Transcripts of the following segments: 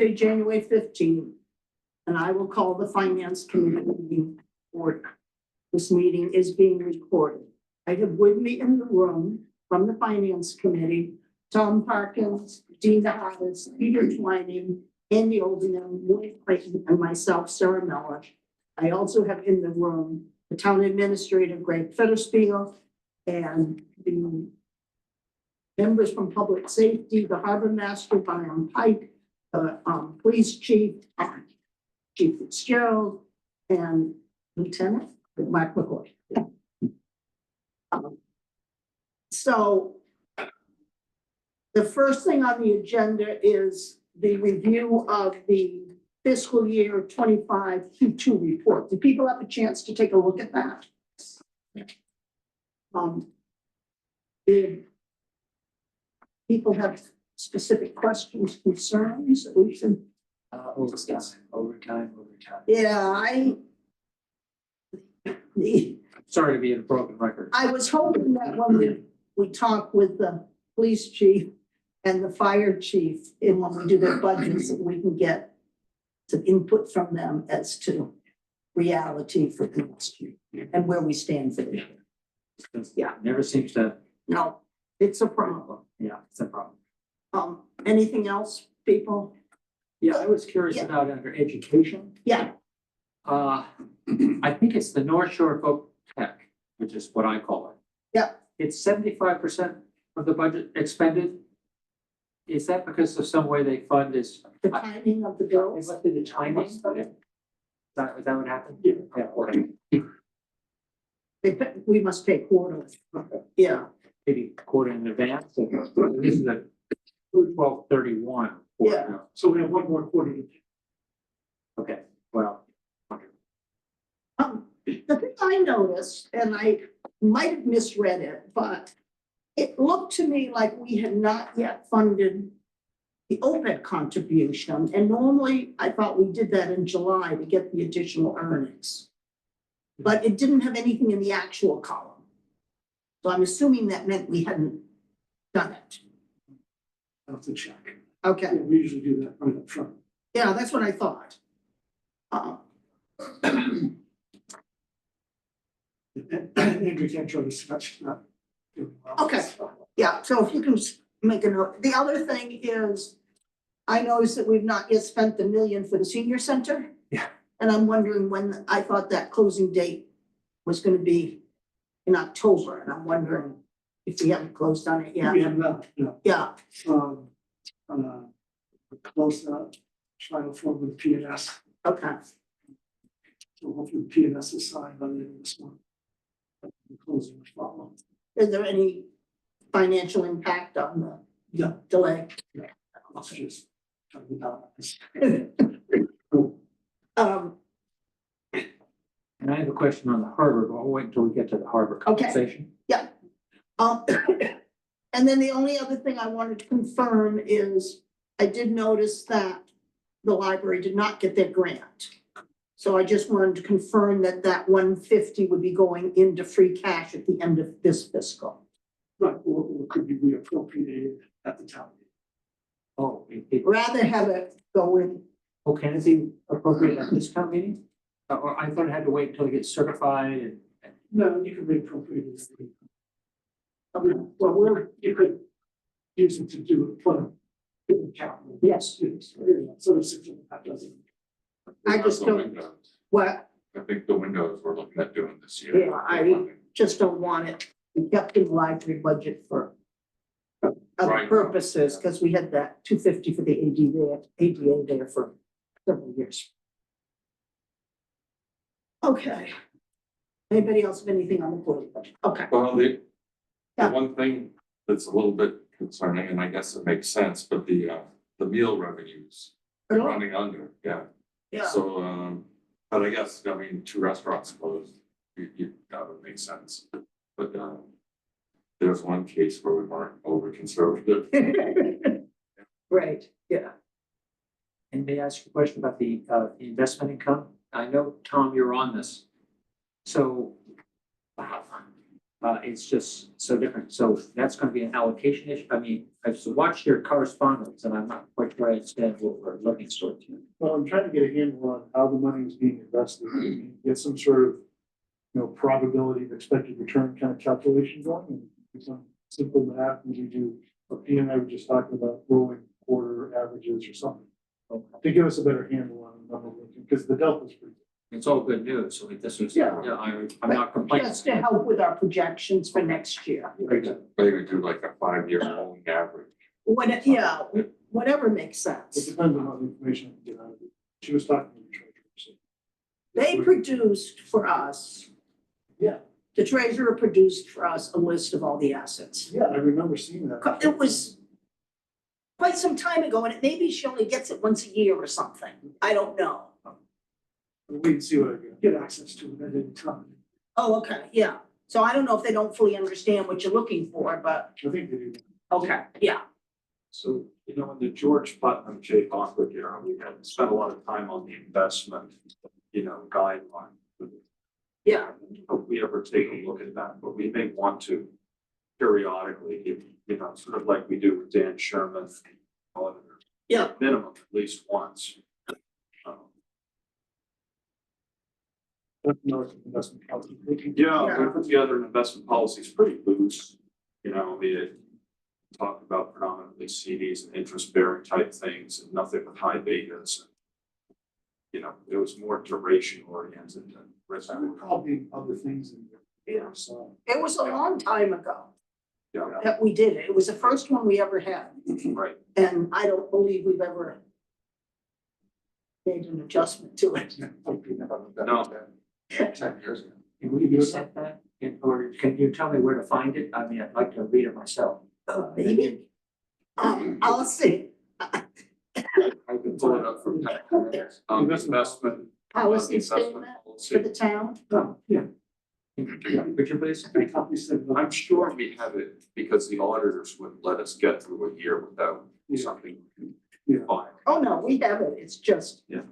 Tuesday, January 15th, and I will call the Finance Committee meeting order. This meeting is being recorded. I have with me in the room from the Finance Committee, Tom Parkins, Dina Hollis, Peter Twining, Andy Oldham, Lloyd Clayton, and myself, Sarah Miller. I also have in the room the Town Administrator, Greg Fetterspiel, and the members from Public Safety, the Harbor Master, Brian Pike, the Police Chief, Chief Fitzgerald, and Lieutenant Mark McCoy. So the first thing on the agenda is the review of the fiscal year 25 Q2 report. Do people have a chance to take a look at that? Did people have specific questions, concerns that we should Overtime. Yeah, Sorry to be a broken record. I was hoping that when we talk with the police chief and the fire chief, and when we do their budgets, that we can get some input from them as to reality for the next year and where we stand for the year. Yeah. Never seems to, No, it's a problem. yeah, it's a problem. Anything else, people? Yeah, I was curious Yeah. about under education. Yeah, I think it's the North Shore Folk Tech, which is what I call it. Yeah. It's 75% of the budget expended. Is that because of some way they fund is? the timing of the bills. What did the timing? Is that what happened? Yeah. Okay. We must pay quarterly. Yeah, Maybe quarter in advance. This is a 12/31. Yeah. So we have one more quarter. Okay, well. the thing I noticed, and I might have misread it, but it looked to me like we had not yet funded the OPEB contribution, and normally I thought we did that in July to get the additional earnings. But it didn't have anything in the actual column. So I'm assuming that meant we hadn't done it. I have to check. Okay, Yeah, we usually do that right up front. yeah, that's what I thought. Andrew can't join us, that's not. doing well. Okay. Yeah, so if you can make a note. The other thing is, I noticed that we've not yet spent the $1 million for the senior center. Yeah. And I'm wondering when, I thought that closing date was gonna be in October, and I'm wondering if we haven't closed on it yet. We have not, no. Yeah, We're close to final form with PNS, okay, so hopefully PNS is signed by the end of this month. The closing will follow. is there any financial impact on the Yeah. delay? It's just talking about this. And I have a question on the harbor, but I'll wait until we get to the harbor compensation. And then the only other thing I wanted to confirm is, I did notice that the library did not get their grant. So I just wanted to confirm that that 150 would be going into free cash at the end of this fiscal. Right, or could be reappropriated at the town meeting. Oh, Rather have it go in, can it be appropriate at this town meeting? Or I thought it had to wait until it gets certified and. No, you can reappropriate it. well, You could use it to do it for the capital. Yes. So it's, that doesn't. I just don't- Windows. what, I think the windows we're looking at doing this year. Yeah, I just don't want it kept in the library budget for other Right. purposes, because we had that 250 for the ADA there for several years. Okay. Anybody else have anything on the board budget? Okay, Well, the Yeah. one thing that's a little bit concerning, and I guess it makes sense, but the meal revenues are running under, yeah. yeah, So, but I guess, I mean, 2 restaurants closed, that would make sense. But, there's one case where we weren't over conservative. right, yeah. And may I ask you a question about the investment income? I know, Tom, you're on this. So It's just so different. So that's gonna be an allocation issue. I mean, I've watched your correspondence and I'm not quite sure I understand what we're looking for here. Well, I'm trying to get a handle on how the money is being invested, and get some sort of, probability of expected return kind of calculation going, and do some simple math, and we do, P and I were just talking about rolling quarter averages or something, to give us a better handle on the number, because the delta's pretty. It's all good news. So like this was, Yeah. I'm not complaining. Just to help with our projections for next year. Very good. Maybe do like a 5-year rolling average. Yeah, whatever makes It sense. depends on what information I can get out of it. She was talking to the treasurer, so. They produced for us, Yeah, the treasurer produced for us a list of all the assets. yeah, I remember seeing that. It was quite some time ago, and maybe she only gets it once a year or something. I don't know. Wait and see what I get access to at any time. Oh, okay, yeah. So I don't know if they don't fully understand what you're looking for, but, I think they do. okay, yeah. So, in the George Putnam, Jay Hockwood era, we had spent a lot of time on the investment, guideline. Yeah. Hope we ever take a look at that, but we may want to periodically, sort of like we do with Dan Sherman, auditor. Yeah. Minimum, at least once. Investment policy. Yeah, Yeah. we put together an investment policy, it's pretty loose, we talked about predominantly CDs and interest bearing type things and nothing with high betas. It was more duration oriented than risk. There were probably other things in there. Yeah. So, It was a long time ago Yeah, that we did it. It was the first one we ever had, right. and I don't believe we've ever made an adjustment to it. No. 10 years ago. Can we set that? Or can you tell me where to find it? I mean, I'd like to read it myself. Maybe. I'll see. I can pull it up from that. Investment. Policy investment statement policy. for the town. Oh, yeah. Could you please? Copy said, I'm sure we have it because the auditors wouldn't let us get through a year without something. Yeah. Fine. Oh, no, we have it. It's just. Yeah.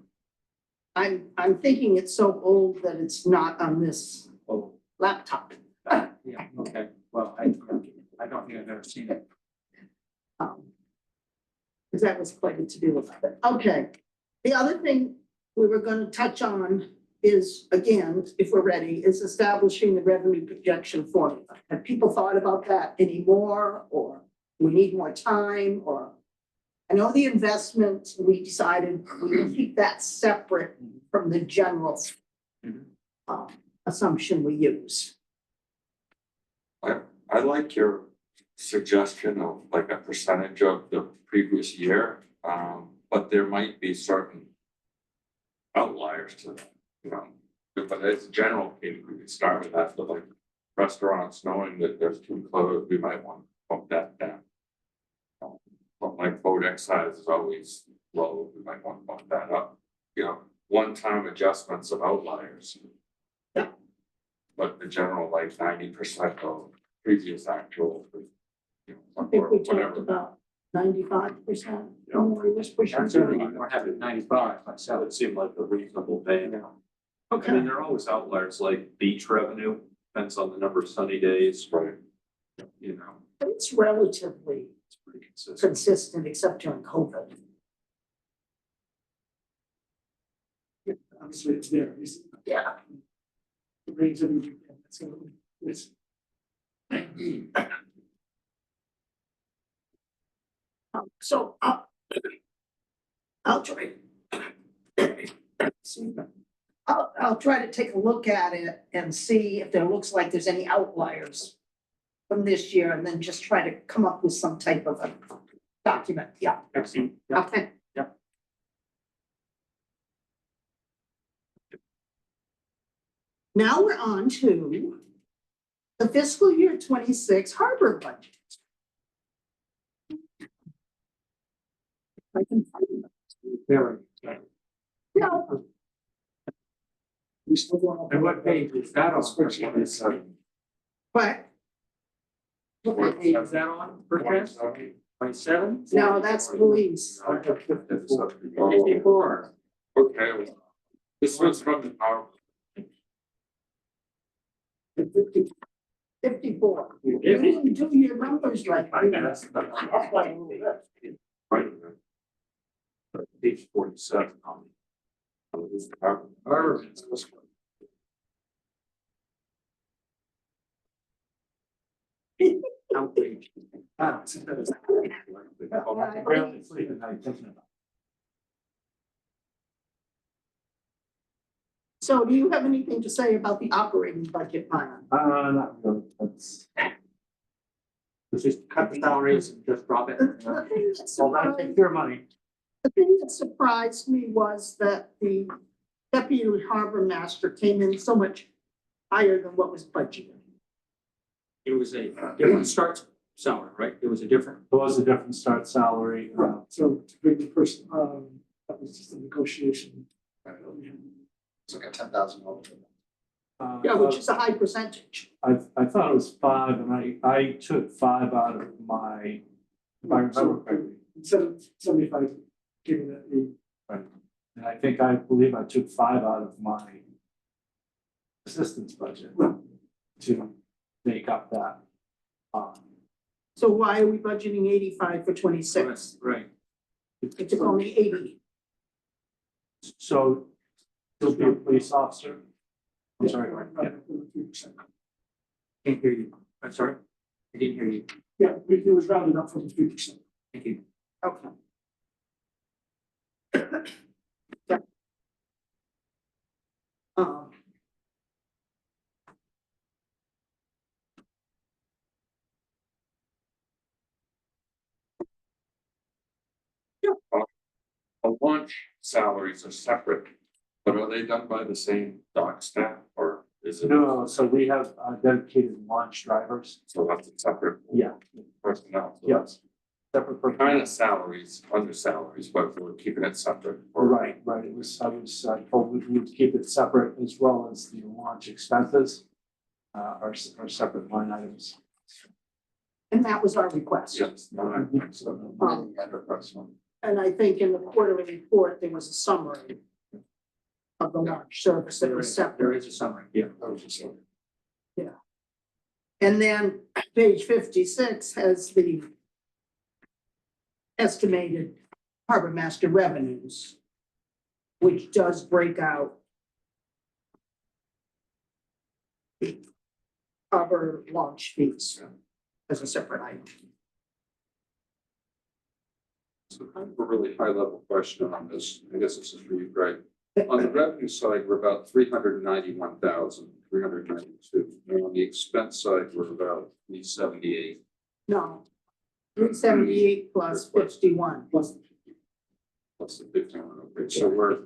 I'm thinking it's so old that it's not on this Oh, laptop. yeah, okay. Well, I don't think I've ever seen it. Because that was quite a to-do about it. Okay. The other thing we were gonna touch on is, again, if we're ready, is establishing the revenue projection formula. Have people thought about that anymore, or we need more time, or? I know the investment, we decided we will keep that separate from the general Mhm. assumption we use. I like your suggestion of like a percentage of the previous year, but there might be certain outliers to that, But as a general case, we could start with that, but like restaurants, knowing that there's 2 closed, we might want to bump that down. But like boat excise is always low, we might want to bump that up, one-time adjustments of outliers. Yeah. But the general, like 90% of previous actual. I think we talked Whatever. about 95%. Yeah. We was pushing I'm certainly through. more happy with 95 That myself. would seem like a reasonable band. I mean, Okay, there are always outliers like beach revenue, depends on the number of sunny days, Right. but it's relatively it's pretty consistent. consistent except during COVID. obviously it's there. Yeah. It rains every weekend. It's. So I'll try. I'll try to take a look at it and see if there looks like there's any outliers from this year, and then just try to come up with some type of a document. Yeah, Excellent. Yeah. okay. Yep. Now we're on to the fiscal year 26 harbor budget. I can find it. Very. Yeah, We still want. And what page is that on? but What page is that on? For Chris? 27? no, that's police. Oh, 54. okay, this was from the power. 54. You Yeah. didn't do your numbers right. I guess. Right. Page 47 on. This department. Outrage. Barely sleep at night thinking about So do you have anything to say about the operating budget plan? it. Not really, that's. Let's just cut the salaries and just drop it. The thing that Well, that surprised- takes your money. the thing that surprised me was that the deputy harbor master came in so much higher than what was budgeted. It was a different start salary, right? It was a different. It was a different start salary. So to bring the person, that was just a negotiation. It's like a $10,000. Yeah, which is a high percentage. I thought it was 5 and I took 5 out of my, if I remember correctly. Instead of 75, giving that a, And I believe I took 5 out of my assistance budget to make up that. So why are we budgeting 85 for 26? Right. It's only 80. So you'll be a police officer? I'm sorry. Yeah. 3%. Can't hear you. I'm sorry. I didn't hear you. Yeah, it was rounded up from 3%. Thank you. Okay. Um, The launch salaries are separate, but are they done by the same dock staff or is it? No, so we have dedicated launch drivers. So that's a separate Yeah, personnel. So yes. that's Separate per kind of salaries, under salaries, but we're keeping it separate. Right, it was, I was told we would keep it separate as well as the launch expenses. Are separate line items. And that was our request. Yes, no, I think so. Um, Enterprise one. And I think in the quarterly report, there was a summary of the launch service that There was is, there separate. is a summary. Yeah. That was just a- And then page 56 has the estimated harbor master revenues, which does break out the harbor launch fees as a separate item. So kind of a really high level question on this, I guess this is for you, Greg. On the revenue side, we're about 391,392. And on the expense side, we're about 378. No, 378 plus 51. Plus, Plus the 51, okay, so we're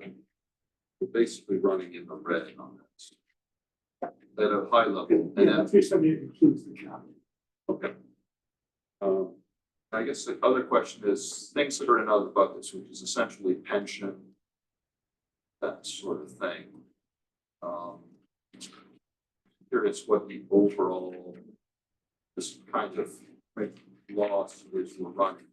basically running in the red on that. At a high level, and yeah, then, that 378 includes the cap. okay. I guess the other question is things that are in other buckets, which is essentially pension, that sort of thing. Curious what the overall, this kind of loss is we're running.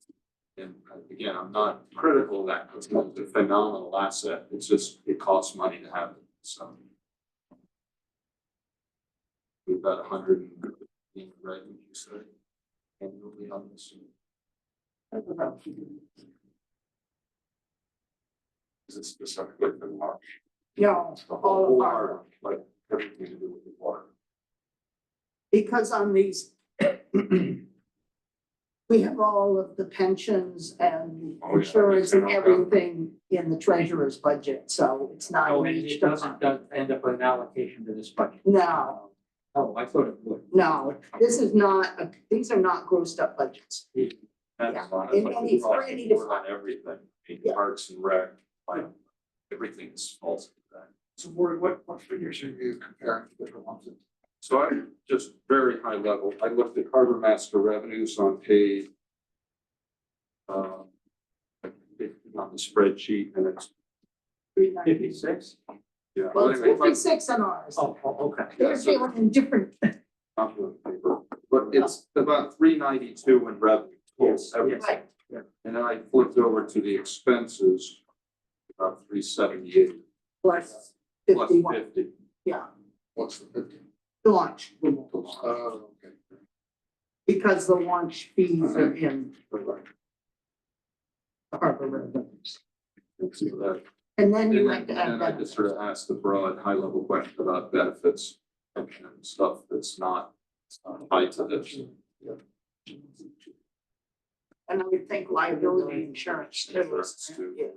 And again, I'm not critical of that, because it's a phenomenal asset, it's just, it costs money to have it, so. We've got 115, right, would you say? Annually on this. Is it specifically for March? No, all of our, Like everything to do with the water. because on these, we have all of the pensions and Oh, yeah. insurance and everything in the treasurer's budget, so it's not. Oh, in and each it doesn't department. end up with an allocation to this budget. No, Oh, I thought it would. no, this is not, these are not grossed up budgets. That's Yeah, not in like any- across for the any board on everything, I mean, Yeah. parks and rec, like, everything's falls into that. So what figures are you comparing to different ones? So I just very high level, I looked at harbor master revenues on page. On the spreadsheet and it's, 56? yeah. Well, it's anyway, but- 56 on ours. Oh, okay. They're feeling in different, not the paper, But it's about 392 in revenue. Yes, everything. right, And then I flipped over to the expenses, about 378 plus plus 51, 50. yeah. What's the 50? The launch, Oh, okay. because the launch fees are in the harbor revenues. So that- And then you have And to then add I that. just sort of asked the broad, high level question about benefits and stuff that's not tied to this. And I would think liability insurance too. Insurance too. Yeah.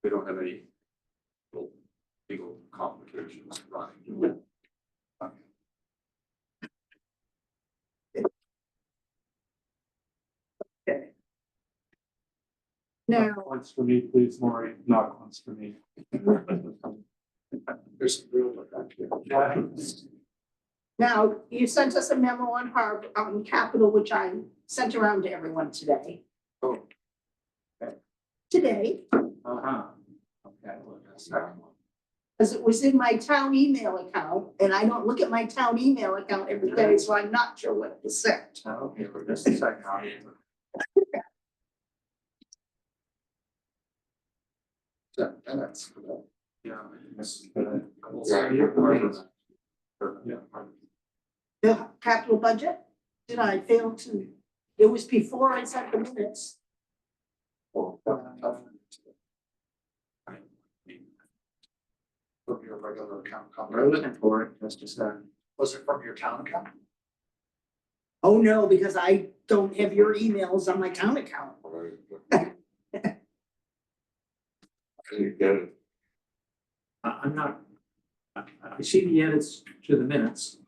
We don't have any legal complications running. Okay. Now, Once for me, please, Maureen, not once for me. There's some real look on here. now, you sent us a memo on harbor, on capital, which I sent around to everyone today. Oh. Today, Uh-huh. Okay, well, that's that one. because it was in my town email account, and I don't look at my town email account every day, so I'm not sure what was sent. Okay, for just a second. Minutes. Yeah. that's- Yeah. The capital budget, did I fail to, it was before I sent the minutes. From your regular account We're company. looking for it, just a second. Was it from your town account? Oh, no, because I don't have your emails on my town account. Right. I didn't get it. I'm not, I see the edits to the minutes.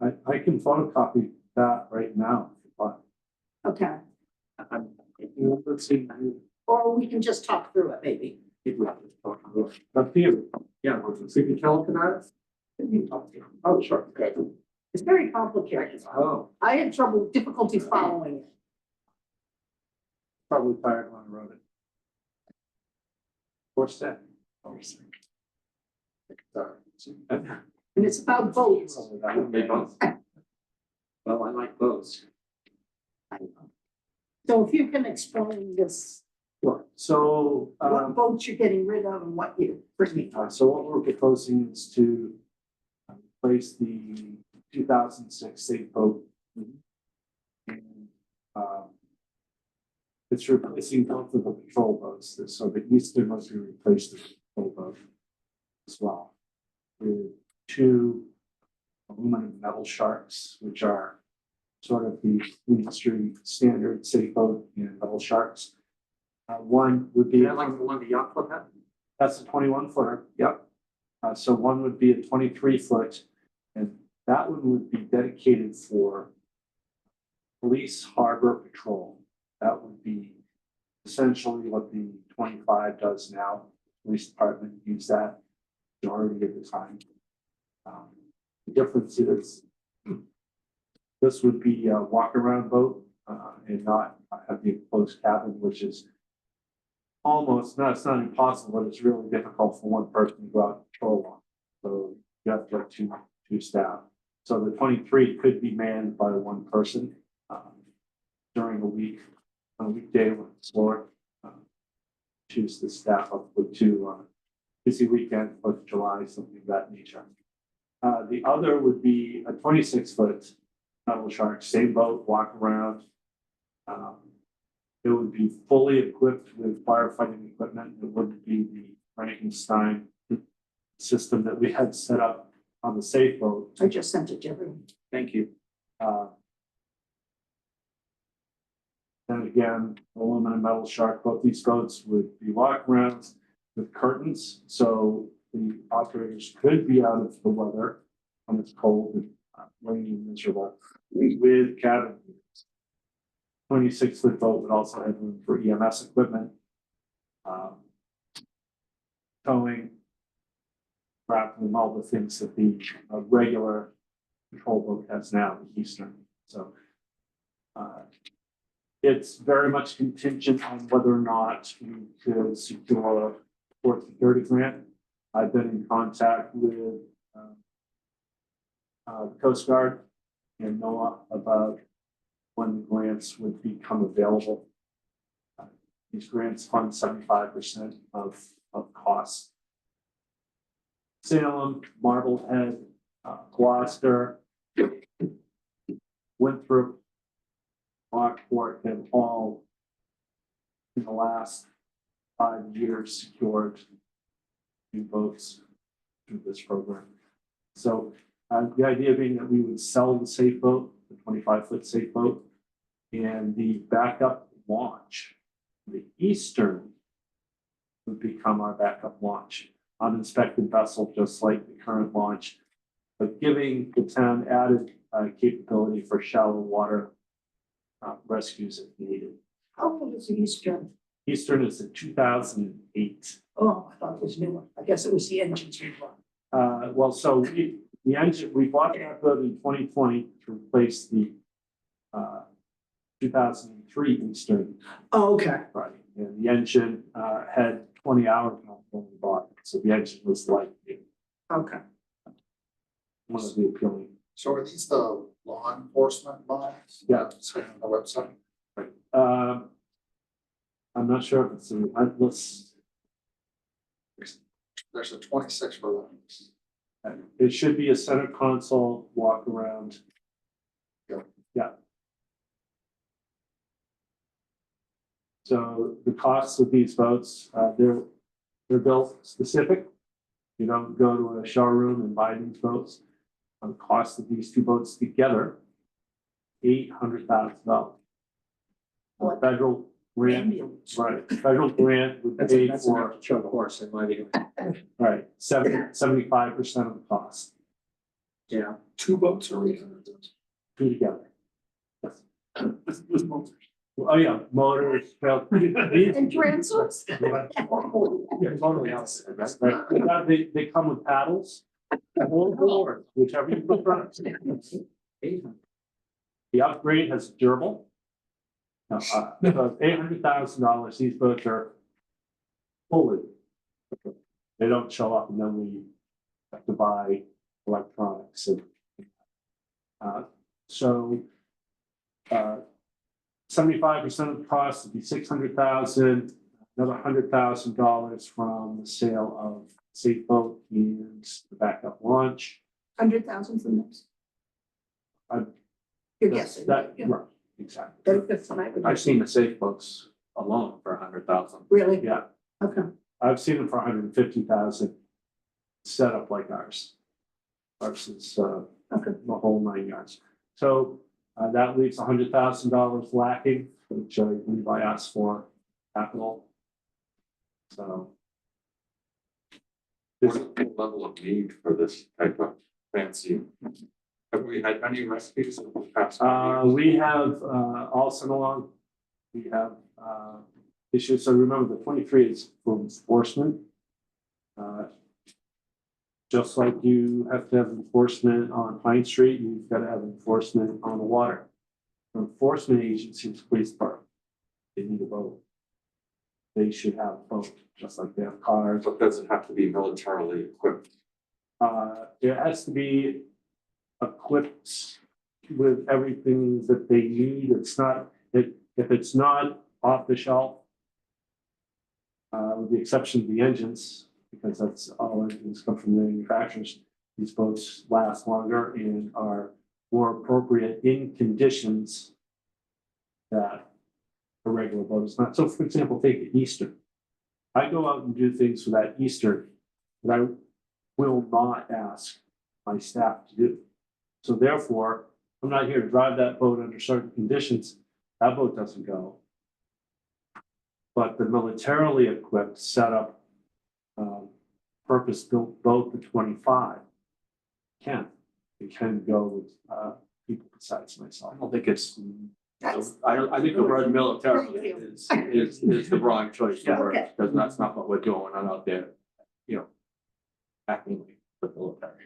I can photocopy that right now. if you want. Okay, I'm, Let's see, or we can just talk through it, maybe. up here. yeah, So you can tell it tonight? Oh, sure, okay. It's very complicated. oh, I had difficulty following it. Probably tired when I wrote it. What's that? And it's about boats. well, I like both. So if you can explain this, Sure. So, what boats you're getting rid of and what you're bringing. so what we're proposing is to replace the 2006 safe boat. And, it's replacing both of the patrol boats, so the eastern was to replace the patrol boat as well. With two aluminum metal sharks, which are sort of the industry standard safe boat and metal sharks. One would be. Is that like the one the yacht club had? That's a 21 footer, yep. So one would be a 23 foot, and that one would be dedicated for police harbor patrol. That would be essentially what the 25 does now. Police department use that majority of the time. The difference is this would be a walk around boat and not have the enclosed cabin, which is almost, no, it's not impossible, but it's really difficult for one person to go out and patrol one. So you have to have two staff. So the 23 could be manned by one person during a week, on a weekday when it's slower. Choose the staff up with two busy weekend, 4th of July, something of that nature. The other would be a 26 foot metal shark, same boat, walk around. It would be fully equipped with firefighting equipment. It wouldn't be the Frankenstein system that we had set up on the safe boat. I just sent it to everyone. Thank you. And again, aluminum metal shark, both these boats would be walk arounds with curtains. So the operators could be out of the weather when it's cold and rainy and miserable with cabin. 26 foot boat would also have room for EMS equipment. Towing, grappling, all the things that the regular patrol boat has now, the Eastern. So it's very much contingent on whether or not we could secure a Port Security grant. I've been in contact with the Coast Guard and NOAA about when the grants would become available. These grants fund 75% of costs. Salem, Marblehead, Gloucester, Winthrop, Lockport have all in the last 5 years secured new boats through this program. So the idea being that we would sell the safe boat, the 25-foot safe boat, and the backup launch, the Eastern would become our backup launch, uninspected vessel, just like the current launch, but giving the town added capability for shallow water rescues if needed. How old is the Eastern? Eastern is in 2008. Oh, I thought it was newer. I guess it was the engines we bought. Well, so the engine, we bought that boat in 2020 to replace the 2003 Eastern, Oh, okay. right? And the engine had 20 hours on it when we bought it, so the engine was like Okay. one of the appealing. So are these the law enforcement bonds? Yeah. It's on the website. I'm not sure if it's a relentless, There's a 26 for loans. it should be a center console walk around. Yeah. So the costs of these boats, they're built specific. You don't go to a showroom and buy these boats. The cost of these two boats together, $800,000. What? Federal grant, Ambulance. right, federal grant would That's pay enough for, to show a horse in my view. right, 75% of the cost, Yeah. 2 boats are 800. two together. With motors. Oh, yeah, motors, well. And transoms? Yeah, totally opposite, right? Right. They come with paddles, or board, whichever you prefer. The upgrade has durable. Now, so $800,000, these boats are fully. They don't show up and then we have to buy electronics and. So. 75% of the cost would be $600,000, another $100,000 from the sale of safe boat and the backup launch. 100,000 from this? I- You're That's- guessing. That, Yeah. right, exactly. That's what I would. I've seen the safe boats alone for 100,000. Really? Yeah, Okay. I've seen them for 150,000 set up like ours. Ours is, Okay. the whole 9 yards. So, that leaves $100,000 lacking, which Levi asked for capital. So. What is the level of need for this type of fancy? Have we had any rescues in the past? We have, all summer long, we have, issues. So remember, the 23 is for enforcement. Just like you have to have enforcement on Pine Street, you've got to have enforcement on the water. Enforcement agencies, police department, they need a boat. They should have a boat, just like they have cars. But does it have to be militarily equipped? It has to be equipped with everything that they need. It's not, if it's not off the shelf, with the exception of the engines, because that's all engines come from the manufacturers, these boats last longer and are more appropriate in conditions that a regular boat is not. So for example, take an Eastern. I go out and do things for that Eastern that I will not ask my staff to do. So therefore, I'm not here to drive that boat under certain conditions. That boat doesn't go. But the militarily equipped setup, purpose-built boat, the 25, it can go with people besides myself. I don't think it's, That's- I think the word military Thank you. is the wrong choice of words, Okay. because that's not what we're doing. We're not out there, acting with the military.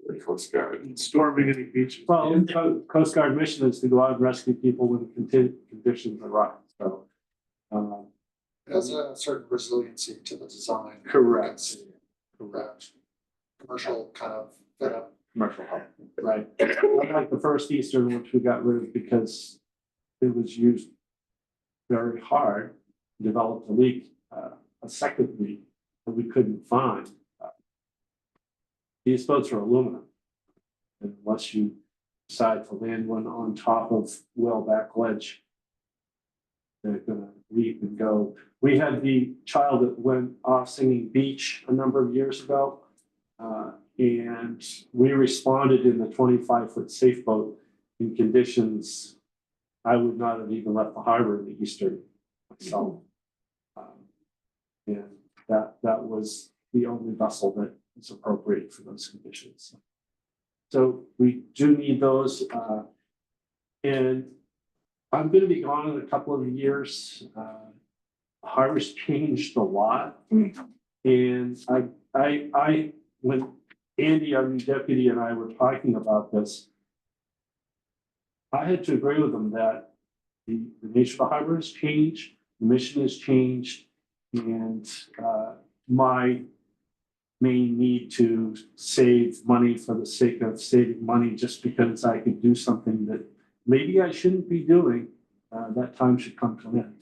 The Coast Guard. Storming any beaches. Well, Coast Guard mission is to go out and rescue people when the conditions are right, so. It has a certain resiliency to the design. Correct. It's, commercial kind of fit up. Commercial help. Right. Unlike the first Eastern, which we got rid of because it was used very hard, developed a leak, a second leak that we couldn't find. These boats are aluminum. Unless you decide to land one on top of Whaleback Ledge, they're gonna leap and go. We had the child that went off singing beach a number of years ago. And we responded in the 25-foot safe boat in conditions I would not have even left the harbor in the Eastern myself. And that was the only vessel that is appropriate for those conditions. So we do need those, and I'm gonna be gone in a couple of years. Harbor's changed a lot. And I, when Andy, our new deputy, and I were talking about this, I had to agree with him that the nature of the harbor has changed, the mission has changed, and my main need to save money for the sake of saving money just because I could do something that maybe I shouldn't be doing, that time should come to an end.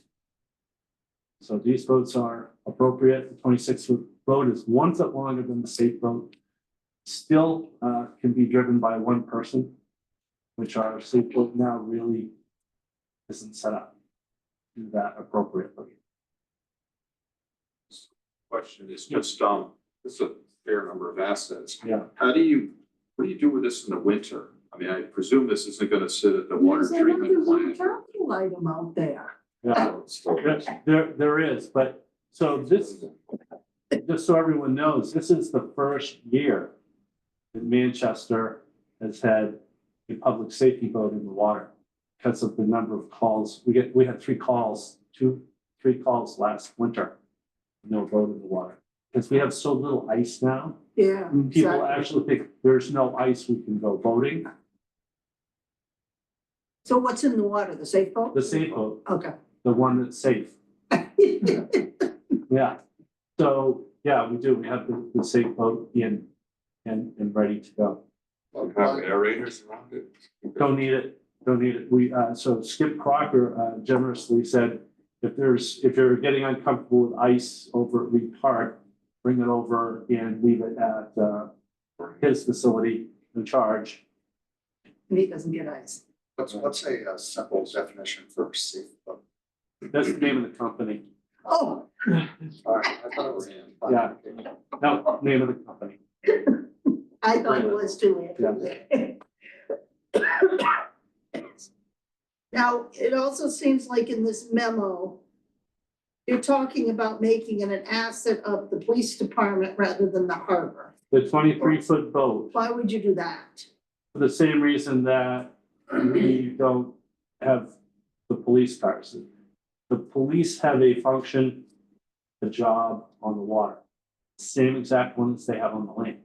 So these boats are appropriate. The 26-foot boat is 1 foot longer than the safe boat. Still can be driven by one person, which our safe boat now really isn't set up to do that appropriately. Question is just, it's a fair number of assets. Yeah. What do you do with this in the winter? I mean, I presume this isn't gonna sit at the water There's another treatment little plant. capital item out there. Yeah, there is, but so this, just so everyone knows, this is the first year that Manchester has had a public safety boat in the water because of the number of calls. We had 3 calls last winter. No boat in the water because we have so little ice now. Yeah. People exactly. actually think there's no ice, we can go boating. So what's in the water, the safe boat? The safe boat, Okay. the one that's safe. Yeah. So, yeah, we do. We have the safe boat in and ready to go. Have aerators around it. Don't need it. Don't need it. We, so Skip Crocker generously said, if you're getting uncomfortable with ice over at Reed Park, bring it over and leave it at his facility in charge. And he doesn't get ice. What's a simple definition for safe boat? That's the name of the company. Oh, All right, I thought it was. Yeah. No, name of the company. I thought it was too. Now, it also seems like in this memo, you're talking about making it an asset of the police department rather than the harbor. The 23-foot boat, Why would you do that? for the same reason that we don't have the police cars. The police have a function, a job on the water, same exact ones they have on the land.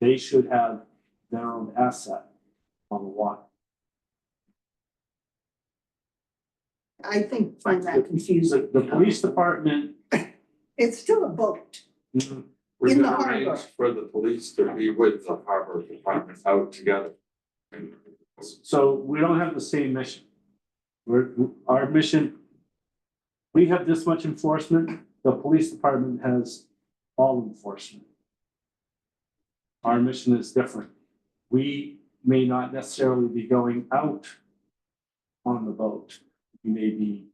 They should have their own asset on the water. I find that confusing. The police department, It's still a boat. mhm, We In the could harbor. arrange for the police to be with the harbor department out together. And so we don't have the same mission. Our mission, we have this much enforcement, the police department has all enforcement. Our mission is different. We may not necessarily be going out on the boat. We may be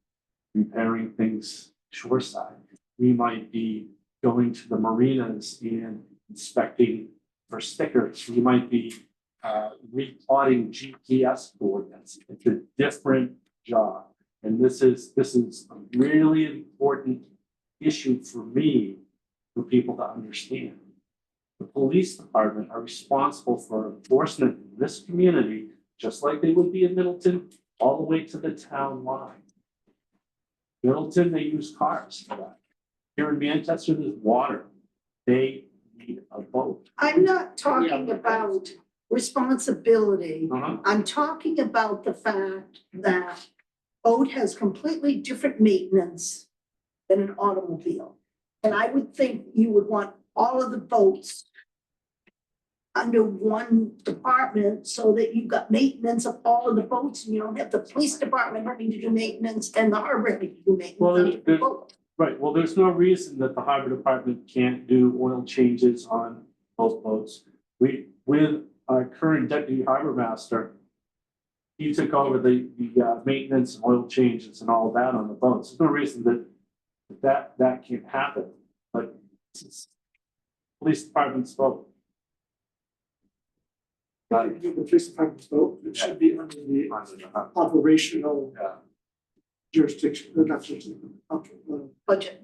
repairing things shoreside. We might be going to the marinas and inspecting for stickers. We might be replotting GPS coordinates. It's a different job. And this is a really important issue for me, for people to understand. The police department are responsible for enforcement in this community, just like they would be in Middleton, all the way to the town line. Middleton, they use cars for that. Here in Manchester, there's water. They need a boat. I'm not talking about responsibility. Uh-huh. I'm talking about the fact that boat has completely different maintenance than an automobile. And I would think you would want all of the boats under one department so that you've got maintenance of all of the boats and you don't have the police department having to do maintenance and the harbor having to do maintenance. Well, on the boat. Right, well, there's no reason that the harbor department can't do oil changes on both boats. With our current deputy harbor master, he took over the maintenance and oil changes and all of that on the boats. There's no reason that can't happen, but it's police department's boat. The police department's vote, it should be under the operational Yeah. jurisdiction, not jurisdiction, Budget.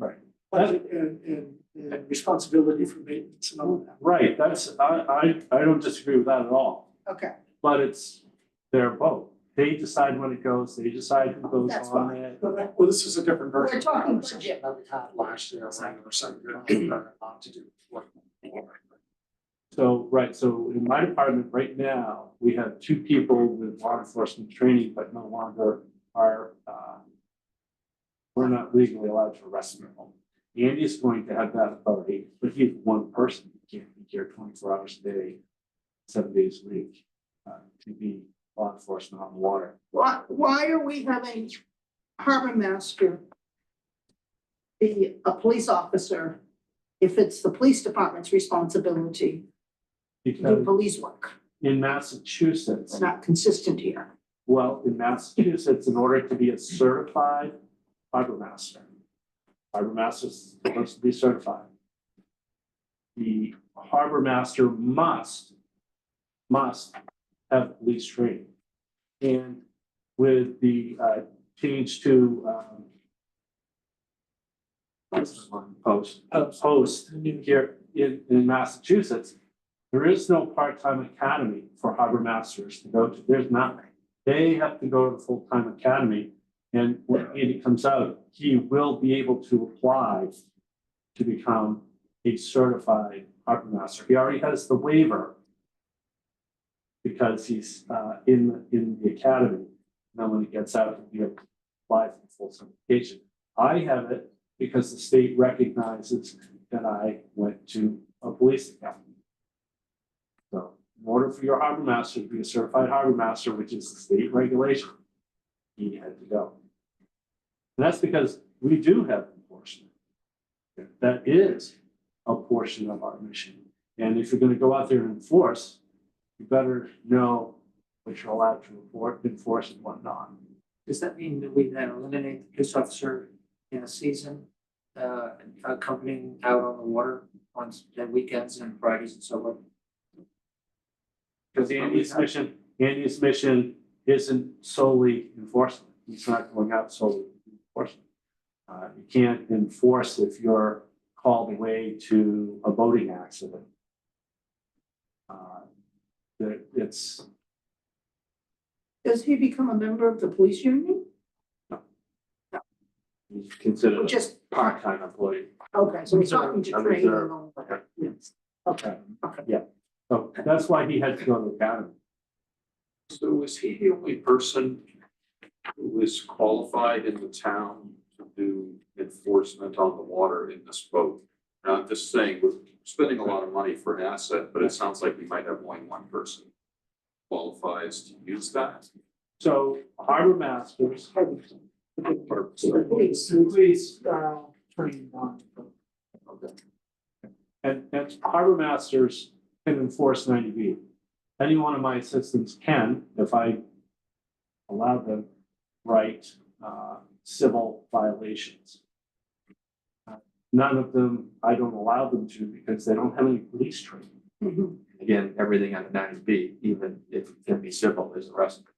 budget and responsibility for maintenance and all of that. Right, I don't disagree with that at all, Okay, but it's their boat. They decide when it goes, they decide who goes That's on fine. it. Well, this is a different version. We're talking of something budget. That we had last year, where we were saying you're not to do. what- So, right, so in my department right now, we have two people with law enforcement training, but no longer are, we're not legally allowed to arrest them. Andy's going to have that authority, but he's one person, he can't be here 24 hours a day, 7 days a week, to be law enforcement on the water. why are we having harbor master be a police officer if it's the police department's responsibility to do Because police work? in Massachusetts, It's not consistent here. well, in Massachusetts, in order to be a certified harbor master is supposed to be certified. The harbor master must have police training. And with the change to post here in Massachusetts, there is no part-time academy for harbor masters to go to. There's not. They have to go to the full-time academy. And when Andy comes out, he will be able to apply to become a certified harbor master. He already has the waiver because he's in the academy. Now, when he gets out, he'll be able to apply for full certification. I have it because the state recognizes that I went to a police academy. So in order for your harbor master to be a certified harbor master, which is the state regulation, he had to go. And that's because we do have enforcement. That is a portion of our mission. And if you're going to go out there and enforce, you better know what you're allowed to enforce and what not. Does that mean that we then eliminate the police officer in a season, accompanying out on the water on weekends and Fridays and so on? Because Andy's mission isn't solely enforcement. He's not going out solely enforcement. You can't enforce if you're called away to a boating accident. It's Does he become a member of the police union? he's considered a Just, part-time employee. okay, so we're talking to A train reserve. and all that. Yes. Okay, So that's why he had to go to the academy. So was he the only person who was qualified in the town to do enforcement on the water in this boat? Now, I'm just saying, we're spending a lot of money for an asset, but it sounds like we might have only one person qualifies to use that. So harbor masters, The police, trained on. and harbor masters can enforce 90B. Any one of my assistants can, if I allow them, write civil violations. None of them, I don't allow them to because they don't have any police training. Mhm. Again, everything under 90B, even if it can be civil, is arrestable.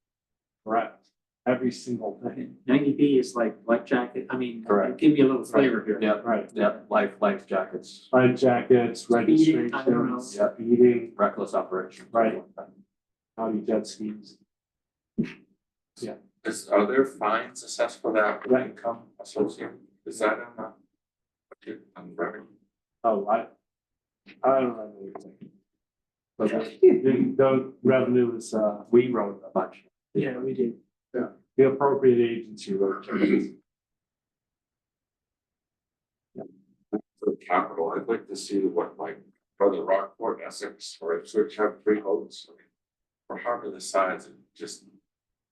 Correct. Every single thing. 90B is like life jacket, I mean, Correct. give me a little flavor here. Yeah, Right. yeah, life jackets, Life jackets, Speeding, I don't know. registrations, speeding, reckless operation. Right. county jet skis. Are there fines assessed for that Right. income associated? Is that in the budget and revenue? Oh, I don't have anything. But the revenue is, We wrote a bunch. Yeah, we do. the appropriate agency wrote. For the capital, I'd like to see what like Brother Rockport, Essex, or Ipswich have 3 boats. For harbor the size, it just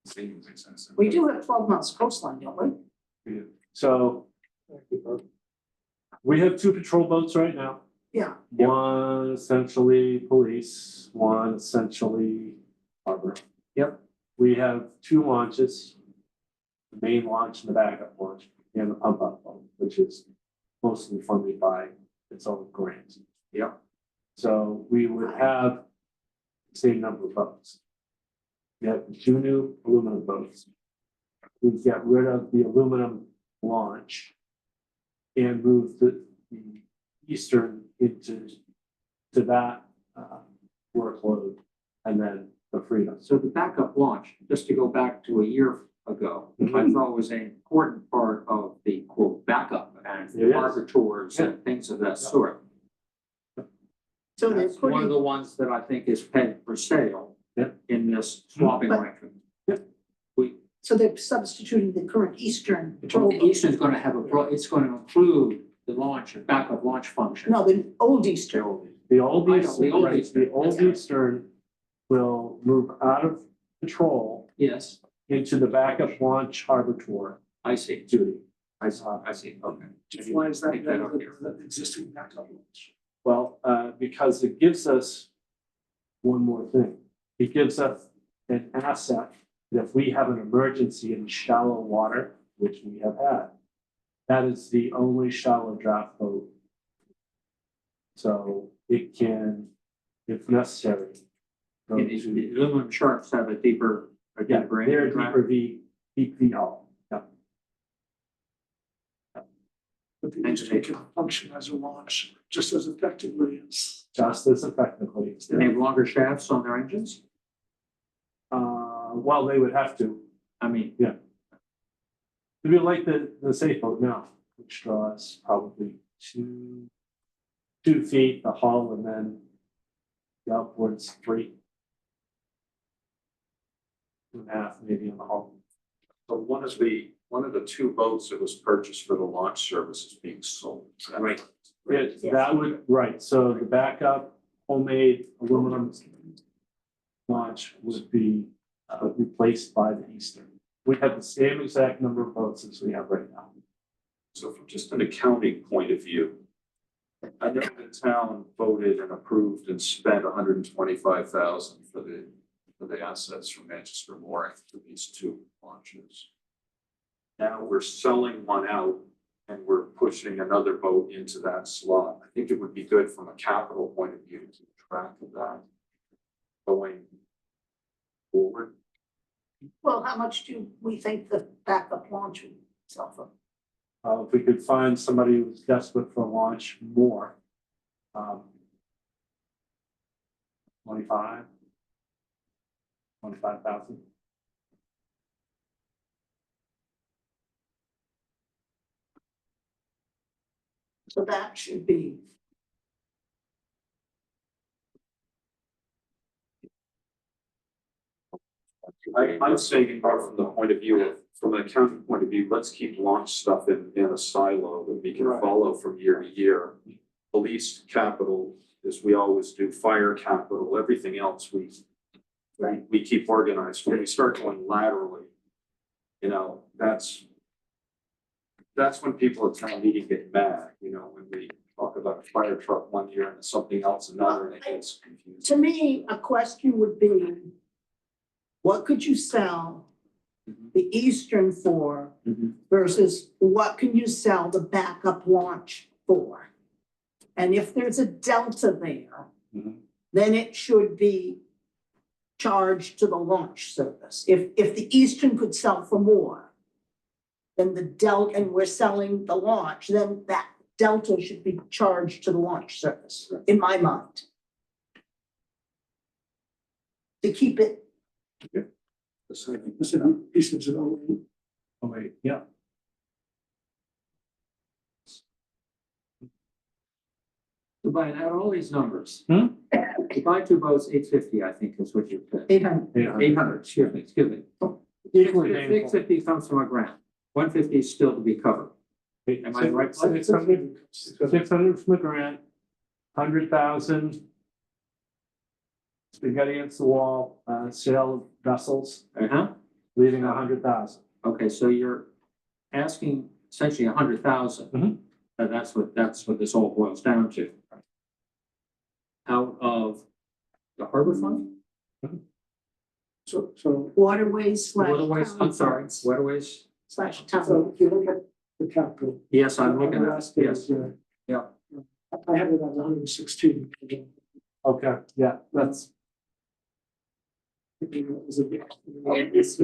seems excessive. We do have 12 miles coastline, don't we? So we have 2 patrol boats right now. Yeah, One essentially police, one essentially harbor. Yep. We have two launches. The main launch and the backup launch, and the pump up one, which is mostly funded by its own grants. Yep. So we would have the same number of boats. We have two new aluminum boats. We get rid of the aluminum launch and move the Eastern into that workload, and then the Freedom. So the backup launch, just to go back to a year ago, I thought was an important part of the quote backup and It is. harbor tours and things of that sort. so they're That's one of putting, the ones that I think is pegged for sale Yep. in this swapping But- arrangement. Yep. so they're substituting the current Eastern patrol The boat. Eastern's gonna have it's gonna include the launch, backup launch function. No, the old Eastern. The old I know, Eastern, the old right, Eastern. the old Eastern will move out of patrol Yes, into the backup launch harbor tour I see, duty. I see, okay. Why is that Take that better up than here. the existing backup launch? Well, because it gives us one more thing. It gives us an asset that if we have an emergency in shallow water, which we have had, that is the only shallow draft boat. So it can, if necessary, go The to, aluminum sharks have a deeper yeah, range they're of draft. deeper deep V hull. Yeah. But the Eastern can function as a launch just as effectively as. Just as effectively. Do they have longer shafts on their engines? Well, they would have to. I mean, It'd be like the safe boat now, which draws probably 2 feet the hull and then the upwards 3. 2.5 maybe on the hull. So one of the two boats that was purchased for the launch service is being sold. Is that Right. That would, right, so the backup homemade aluminum launch would be replaced by the Eastern. We have the same exact number of boats as we have right now. So from just an accounting point of view, I know the town voted and approved and spent $125,000 for the assets from Manchester Mooring for these two launches. Now we're selling one out and we're pushing another boat into that slot. I think it would be good from a capital point of view to keep track of that going forward. Well, how much do we think the backup launch would sell for? If we could find somebody who's desperate for a launch more. 25,000. So that should be, I'm saying it more from the point of view of, from an accounting point of view, let's keep launch stuff in a silo that we can Right. follow from year to year. Police capital, as we always do, fire capital, everything else we keep organized. When we start going laterally, you know, that's when people at town meeting get mad, you know, when we talk about a fire truck one year and something else another, and it gets confusing. to me, a question would be, what could you sell the Eastern for versus what can you sell the backup launch for? And if there's a delta there, Mhm. then it should be charged to the launch service. If the Eastern could sell for more than the delta, and we're selling the launch, then that delta should be charged to the launch service, in my mind. To keep it, Listen, Eastern's an old. Oh, wait, yeah. to buy out all these numbers. Hmm? To buy two boats, 850, I think is what you said. 800. 800, excuse me. Equally painful. 650 comes from a grant. 150 is still to be covered. Am I right? 600 from the grant, 100,000. Spaghetti against the wall, sale of vessels, Uh-huh. leaving 100,000. Okay, so you're asking essentially 100,000. Mhm. And that's what this all boils down to. out of the harbor fund? So, Waterways slash. Waterways, town I'm sorry, funds waterways, Slash town. so if you look at the capital. yes, I'm looking on the at, last it, page yes, there, yeah. I have it on 116. Okay, yeah, that's, Yes, we are. It's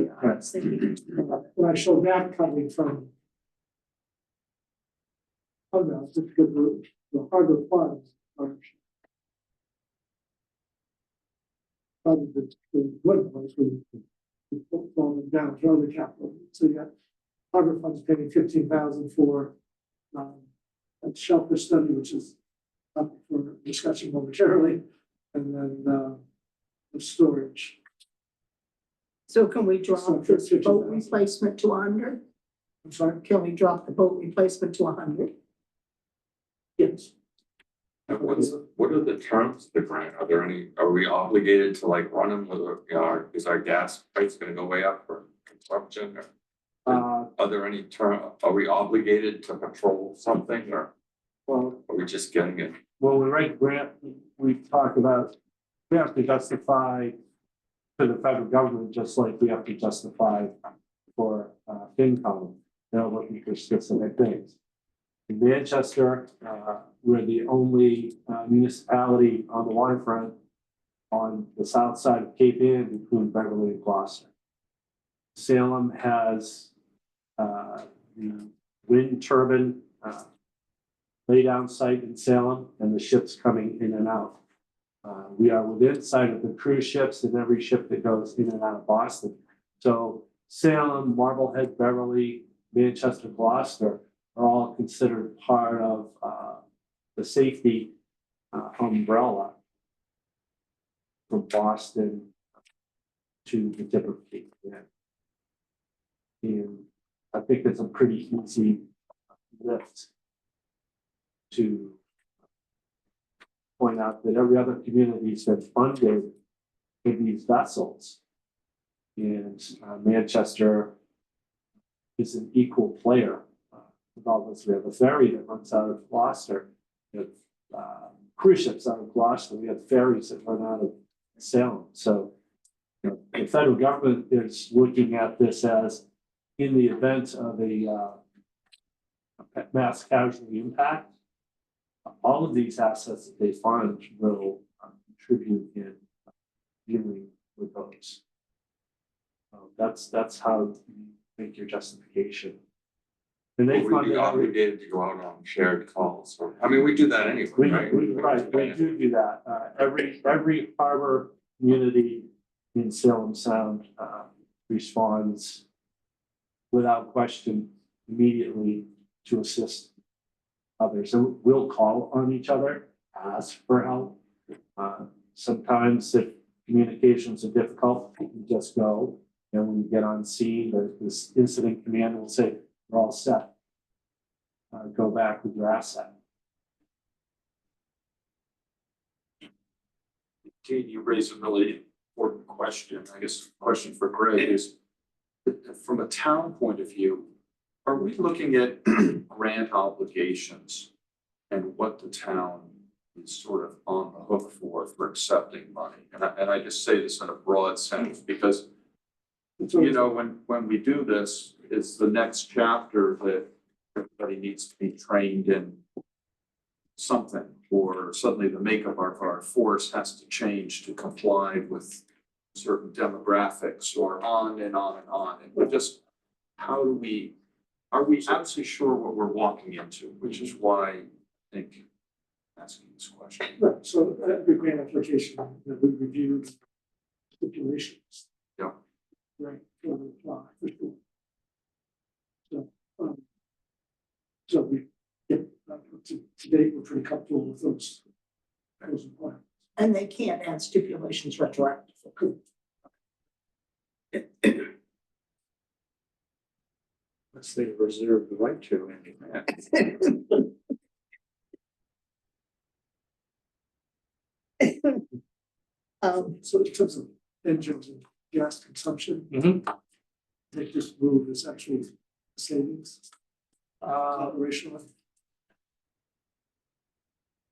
the- When I show that coming from. Oh, no, it's good, the harbor funds are. Probably the wood ones, we fall them down, throw the capital, so you got harbor funds paying 15,000 for. A shellfish study, which is up for discussion momentarily, and then, the storage. So can we drop So this 50,000. boat replacement to 100? I'm sorry, Can we drop the boat replacement to 100? yes. And what are the terms of the grant? Are there any, are we obligated to like run them with, is our gas price gonna go way up for consumption or? Are there any are we obligated to patrol something or well, are we just getting it? when we write grant, we talk about, we have to justify to the federal government, just like we have to justify for FinCom. They're looking for specific things. In Manchester, we're the only municipality on the waterfront on the south side of Cape Ann between Beverly and Gloucester. Salem has the wind turbine laydown site in Salem and the ships coming in and out. We are within sight of the cruise ships and every ship that goes in and out of Boston. So Salem, Marblehead, Beverly, Manchester, Gloucester are all considered part of the safety umbrella from Boston to the tip of Cape Ann. And I think it's a pretty easy lift to point out that every other community's been funded in these vessels. And Manchester is an equal player with all this. We have a ferry that runs out of Gloucester. We have cruise ships out of Gloucester. We have ferries that run out of Salem. So you know, the federal government is looking at this as in the event of a mass casualty impact, all of these assets that they fund will contribute in dealing with those. That's how you make your justification. And they Will we be fund obligated to go out on shared calls or, I mean, we do that anyway, right? we do that. Every harbor community in Salem Sound responds without question immediately to assist others. So we'll call on each other, ask for help. Sometimes if communications are difficult, you just go. And when you get on scene, this incident command will say, we're all set. Go back with your asset. Gene, you raise a really important question. I guess the question for Greg is, from a town point of view, are we looking at grant obligations and what the town is sort of on the hook for accepting money? And I just say this in a broad sense because, you know, when we do this, it's the next chapter that everybody needs to be trained in something, or suddenly the makeup of our force has to change to comply with certain demographics, or on and on and on. And we're just, are we absolutely sure what we're walking into, which is why I think asking this question. Right, so every grant application that we review stipulations. Yeah. Right, for the apply, for sure. So we, yeah, to date, we're pretty comfortable with those requirements. And they can't add stipulations retroactively. Unless they reserve the right to anyway. So in terms of engines and gas consumption, they just move as actual savings operationally.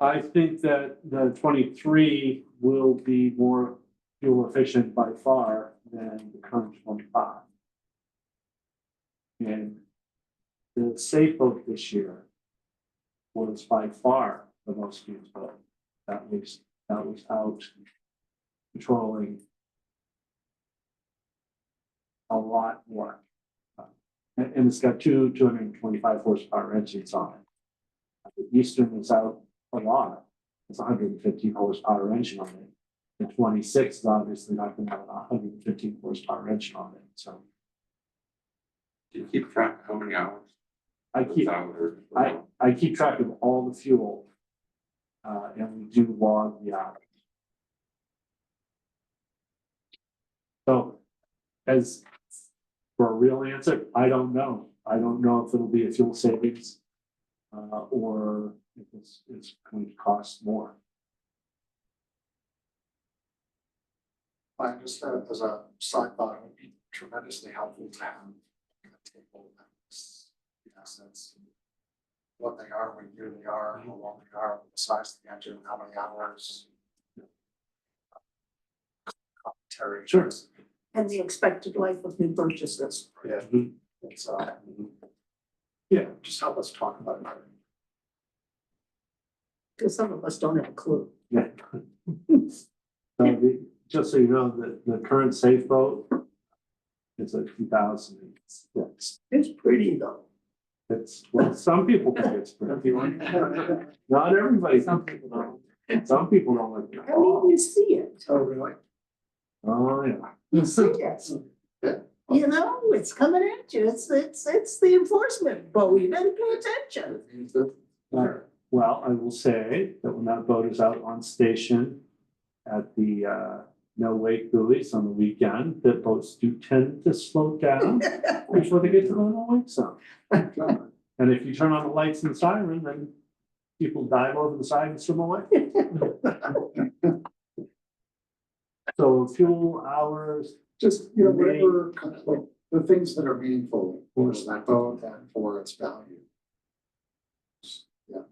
I think that the 23 will be more fuel efficient by far than the current 25. And the safe boat this year was by far the most useful. That was out patrolling a lot more. And it's got 225 horsepower engines on it. The Eastern is out a lot. It's 115 horsepower engine on it. The 26 is obviously not going to have a 115 horsepower engine on it. So Do you keep track of how many hours? I keep I keep track of all the fuel. And we do log the hours. So as for a real answer, I don't know. I don't know if it'll be a fuel savings or if it's going to cost more. I just, as a side thought, it would be tremendously helpful to have a table that's the assets. What they are, what year they are, how long they are, the size of the engine, how many hours. Commentary. Sure. And the expected life of new purchases. Yeah, Mhm. it's, yeah, just help us talk about it. Because some of us don't have a clue. Yeah. Just so you know, the current safe boat is a 2006. It's pretty though. It's, well, some people think it's pretty. Not everybody, some people don't. Some people don't like it. I mean, you see it. Oh, really? Oh, yeah. You see it. Yeah. You know, it's coming at you. It's the enforcement, but we better pay attention. Well, I will say that when that boat is out on station at the no wake buoys on the weekend, that boats do tend to slow down before they get to the no wake zone. And if you turn on the lights and siren, then people dive over the side and swim away. So fuel hours, Just, you know, whatever, kind of like, the things that are meaningful for that boat and for its value. Yeah,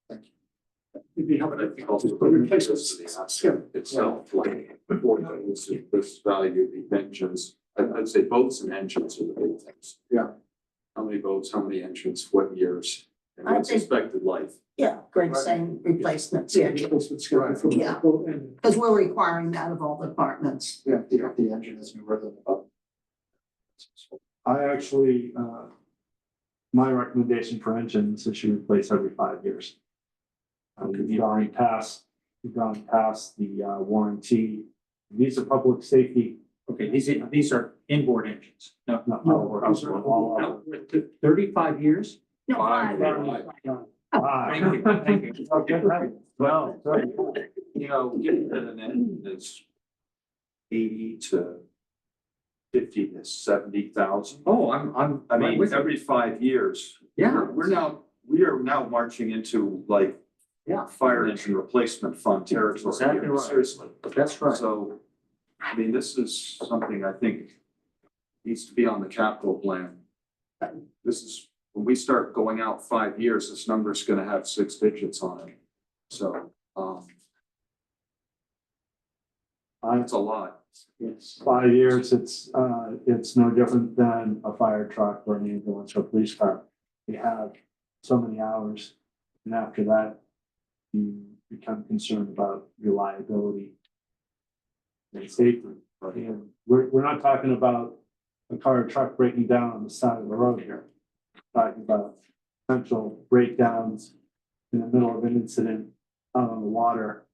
thank you. It'd be But helpful. I think also Just the put your purpose places. of the asset itself, like, before things, this value, the engines, I'd say boats and engines are the big things. Yeah. How many boats, how many engines, what years, and I what's think- expected life. Yeah, Greg's saying replacements, yeah, Replacement schedule for Yeah. the boat and because we're requiring that of all departments. Yeah, the engine is newer than the boat. I actually, my recommendation for engines is you replace every 5 years. You've already passed, the warranty. These are public safety. Okay, these are inboard engines. No, All of them. 35 years? No, Five, five. Thank you, thank you. Okay, right. Well, sorry. You know, given that an engine is 80 to 50 to 70,000. Oh, I'm I right mean, with you. every 5 years. Yeah. We are now marching into like Yeah. fire engine replacement fund territory. Exactly here, right. Seriously. That's right. So, I mean, this is something I think needs to be on the capital plan. This is, when we start going out 5 years, this number is gonna have 6 digits on it. So, it's a lot. It's 5 years, it's no different than a fire truck or an ambulance or a police car. You have so many hours, and after that, you become concerned about reliability and safety. And we're not talking about a car or truck breaking down on the side of the road here. We're talking about potential breakdowns in the middle of an incident out on the water,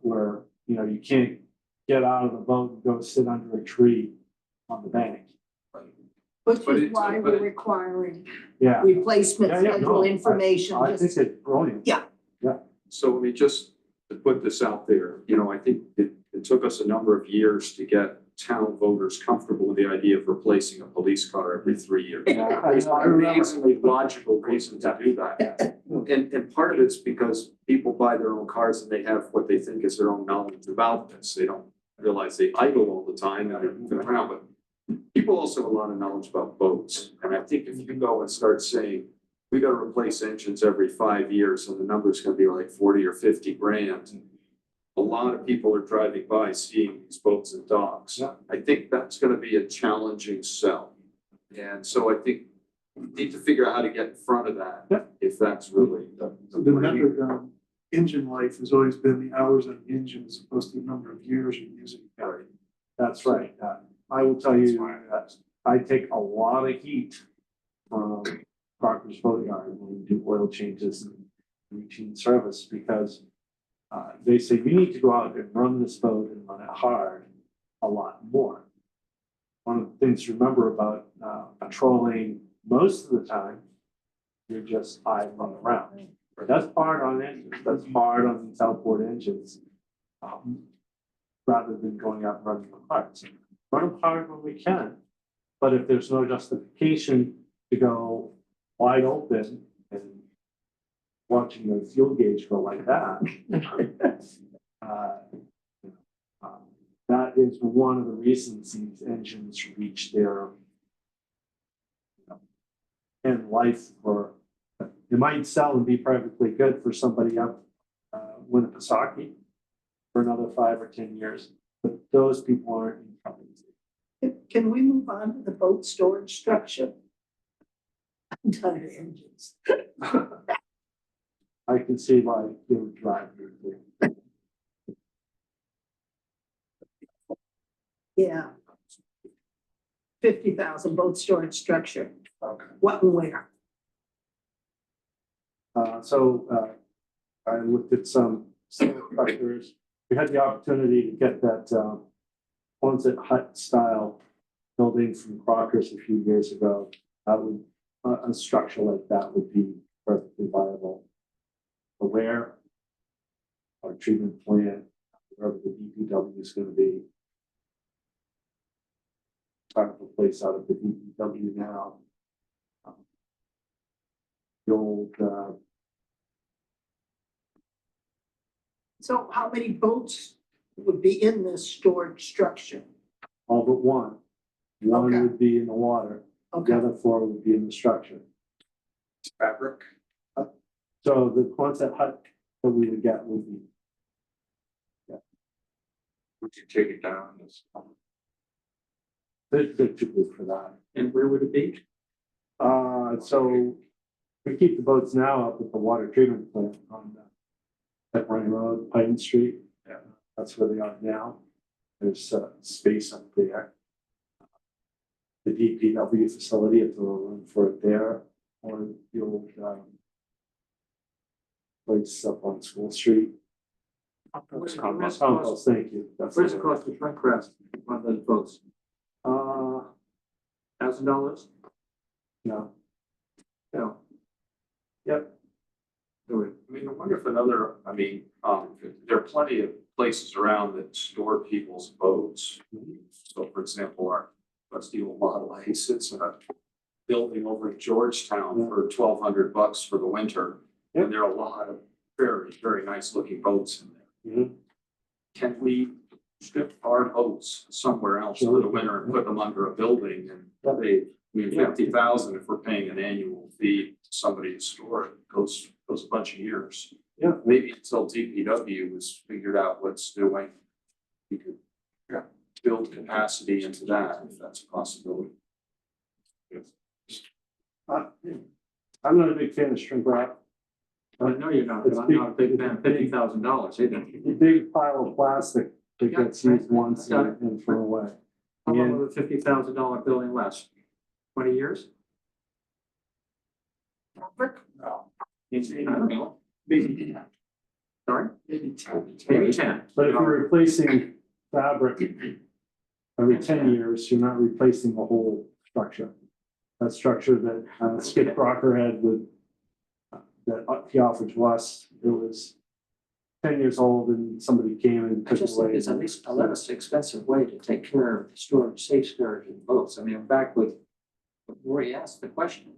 where, you know, you can't get out of the boat and go sit under a tree on the bank. Which But is it's- why but we're it- requiring Yeah, replacement Yeah, yeah, schedule no, information. I think just- it's brilliant. So I mean, just to put this out there, you know, I think it took us a number of years to get town voters comfortable with the idea of replacing a police car every 3 years. Yeah, There's I an remember. amazingly logical reason to do that. And part of it's because people buy their own cars and they have what they think is their own knowledge about this. They don't realize they idle all the time and they're moving around, but people also have a lot of knowledge about boats. And I think if you go and start saying, we gotta replace engines every 5 years and the number's gonna be like 40 or 50 grand. A lot of people are driving by seeing these boats and docks. Yeah. I think that's gonna be a challenging sell. And so I think we need to figure out how to get in front of that. Yeah. If that's really the. The metric on engine life has always been the hours on the engine as opposed to the number of years you're using. Right. That's right. I will tell you that I take a lot of heat from Proctor's Boatyard when we do oil changes and routine service because they say you need to go out and run this boat and run it hard a lot more. One of the things to remember about patrolling most of the time, you're just idling around. That's hard on engines, that's hard on these outboard engines. Rather than going out and running them hard. So run them hard when we can, but if there's no justification to go wide open and watching the fuel gauge go like that. That is one of the reasons these engines reach their end life for, it might sell and be perfectly good for somebody up Winnipesaukee for another 5 or 10 years, but those people aren't in trouble. Can we move on to the boat storage structure? I'm tired of engines. I can see why they would drive me. Yeah. 50,000 boat storage structure. Okay. What and where? I looked at some structures. We had the opportunity to get that Quonset hut style building from Crocker's a few years ago. That would, a structure like that would be perfectly viable. Aware our treatment plant, wherever the DPW is gonna be. Trying to place out of the DPW now. The old, So how many boats would be in this storage structure? all but one. One Okay. would be in the water, the Okay, other 4 would be in the structure. Fabric. So the Quonset hut that we would get would be, Would you take it down? they're too big for that. And where would it be? So we keep the boats now up at the water treatment plant on Pepperoni Road, Pine Street. Yeah. That's where they are now. There's space up there. The DPW facility, if there were room for it there, or the old place up on School Street. Where's Compost, thank you. That's the where's it word. cost to Trent Crest, one of those boats? $1,000? No, No. yep, I mean, I wonder if another, there are plenty of places around that store people's boats. So for example, our trusty old Model A sits in a building over in Georgetown for $1,200 for the winter. Yep. And there are a lot of very, very nice looking boats in there. Mhm. Can we strip our boats somewhere else for the winter and put them under a building and they, I mean, 50,000, if we're paying an annual fee to somebody to store it, goes a bunch of years. Yeah. Maybe until DPW has figured out what's doing, we could build capacity into that, if that's a possibility. I'm not a big fan of shrink wrap. I know you're not, but I'm not a big fan of $50,000 either. The big pile of plastic that Yeah, gets used once got it. and thrown away. How long will a $50,000 building last? 20 years? fabric? No. I don't know. Maybe. Sorry? Maybe 10. Maybe 10. But if you're replacing fabric every 10 years, you're not replacing the whole structure. That structure that Skip Crocker had with, that he offered to us, it was 10 years old and somebody came and I took it just think away. it's at least a less expensive way to take care of the storage, safe storage of boats. I mean, I'm back with, where he asked the question.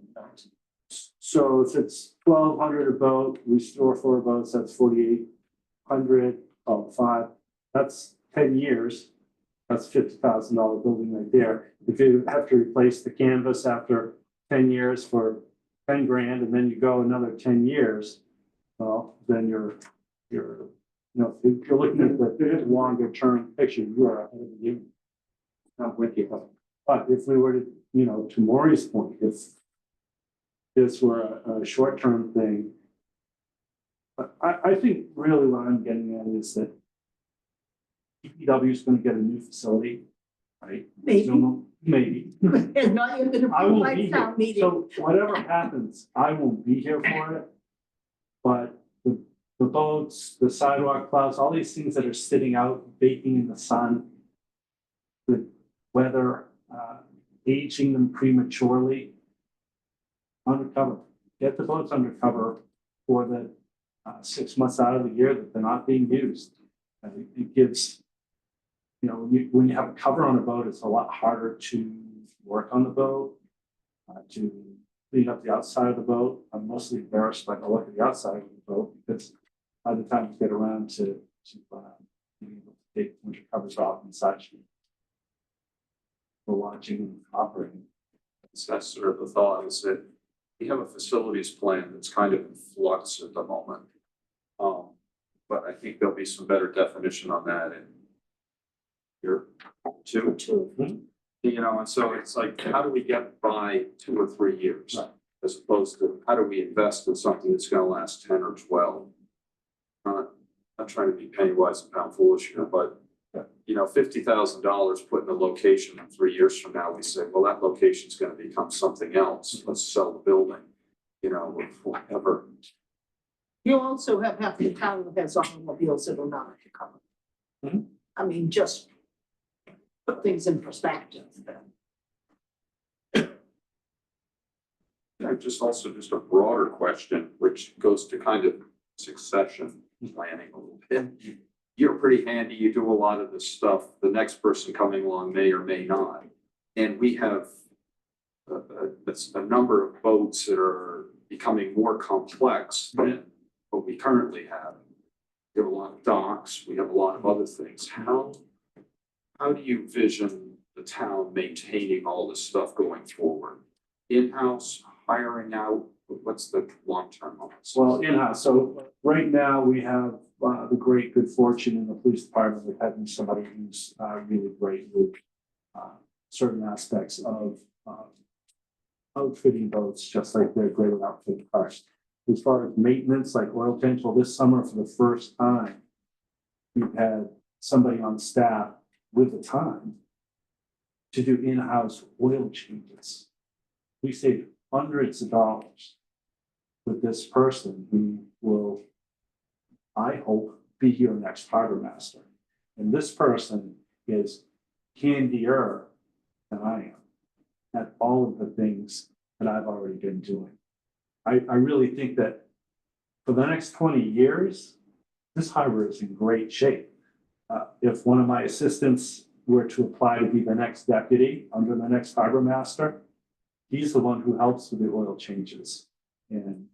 So if it's 1,200 a boat, we store 4 boats, that's 4,800, oh, 5, that's 10 years. That's $50,000 building right there. If you have to replace the canvas after 10 years for $10,000 and then you go another 10 years, well, then you're, if you're looking at the longer term picture, you are ahead of the game. Not with you, but if we were to, to Maury's point, if this were a short term thing, but I think really what I'm getting at is that DPW is going to get a new facility, right? Maybe. Maybe. And not even I a will like be town here. meeting. So whatever happens, I won't be here for it. But the boats, the sidewalk plows, all these things that are sitting out baking in the sun, the weather, aging them prematurely, undercover. Get the boats undercover for the 6 months out of the year that they're not being used. And it gives, when you have a cover on a boat, it's a lot harder to work on the boat, to clean up the outside of the boat. I'm mostly embarrassed by the look of the outside of the boat because by the time you get around to being able to take winter covers off and such, for watching and operating. That's sort of the thought, is that we have a facilities plan that's kind of in flux at the moment. But I think there'll be some better definition on that in year two. And so it's like, how do we get by 2 or 3 years? Right. As opposed to how do we invest in something that's gonna last 10 or 12? I'm trying to be penny wise and pound foolish here, but $50,000 put in a location, and 3 years from now, we say, well, that location's gonna become something else. Let's sell the building, or whatever. You also have half the town that has automobiles that are not covered. Mhm. I mean, just put things in perspective then. Just a broader question, which goes to kind of succession planning a little bit. You're pretty handy, you do a lot of this stuff, the next person coming along may or may not. And we have a number of boats that are becoming more complex than what we currently have. We have a lot of docks, we have a lot of other things. How do you vision the town maintaining all this stuff going forward? In-house, hiring out, what's the long-term on this? Well, in-house, so right now we have the great good fortune in the police department of having somebody who's really great with certain aspects of outfitting boats, just like they're great with outfitting cars. As far as maintenance, like oil change, well, this summer for the first time, we've had somebody on staff with the time to do in-house oil changes. We saved hundreds of dollars with this person who will, I hope, be here next harbor master. And this person is handier than I am at all of the things that I've already been doing. I really think that for the next 20 years, this harbor is in great shape. If one of my assistants were to apply to be the next deputy under the next harbor master, he's the one who helps with the oil changes and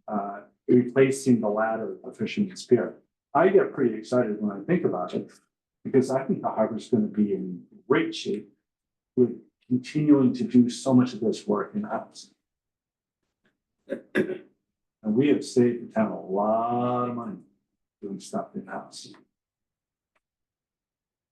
replacing the ladder of Fisherman Spirit. I get pretty excited when I think about it because I think the harbor is going to be in great shape with continuing to do so much of this work in-house. And we have saved the town a lot of money doing stuff in-house.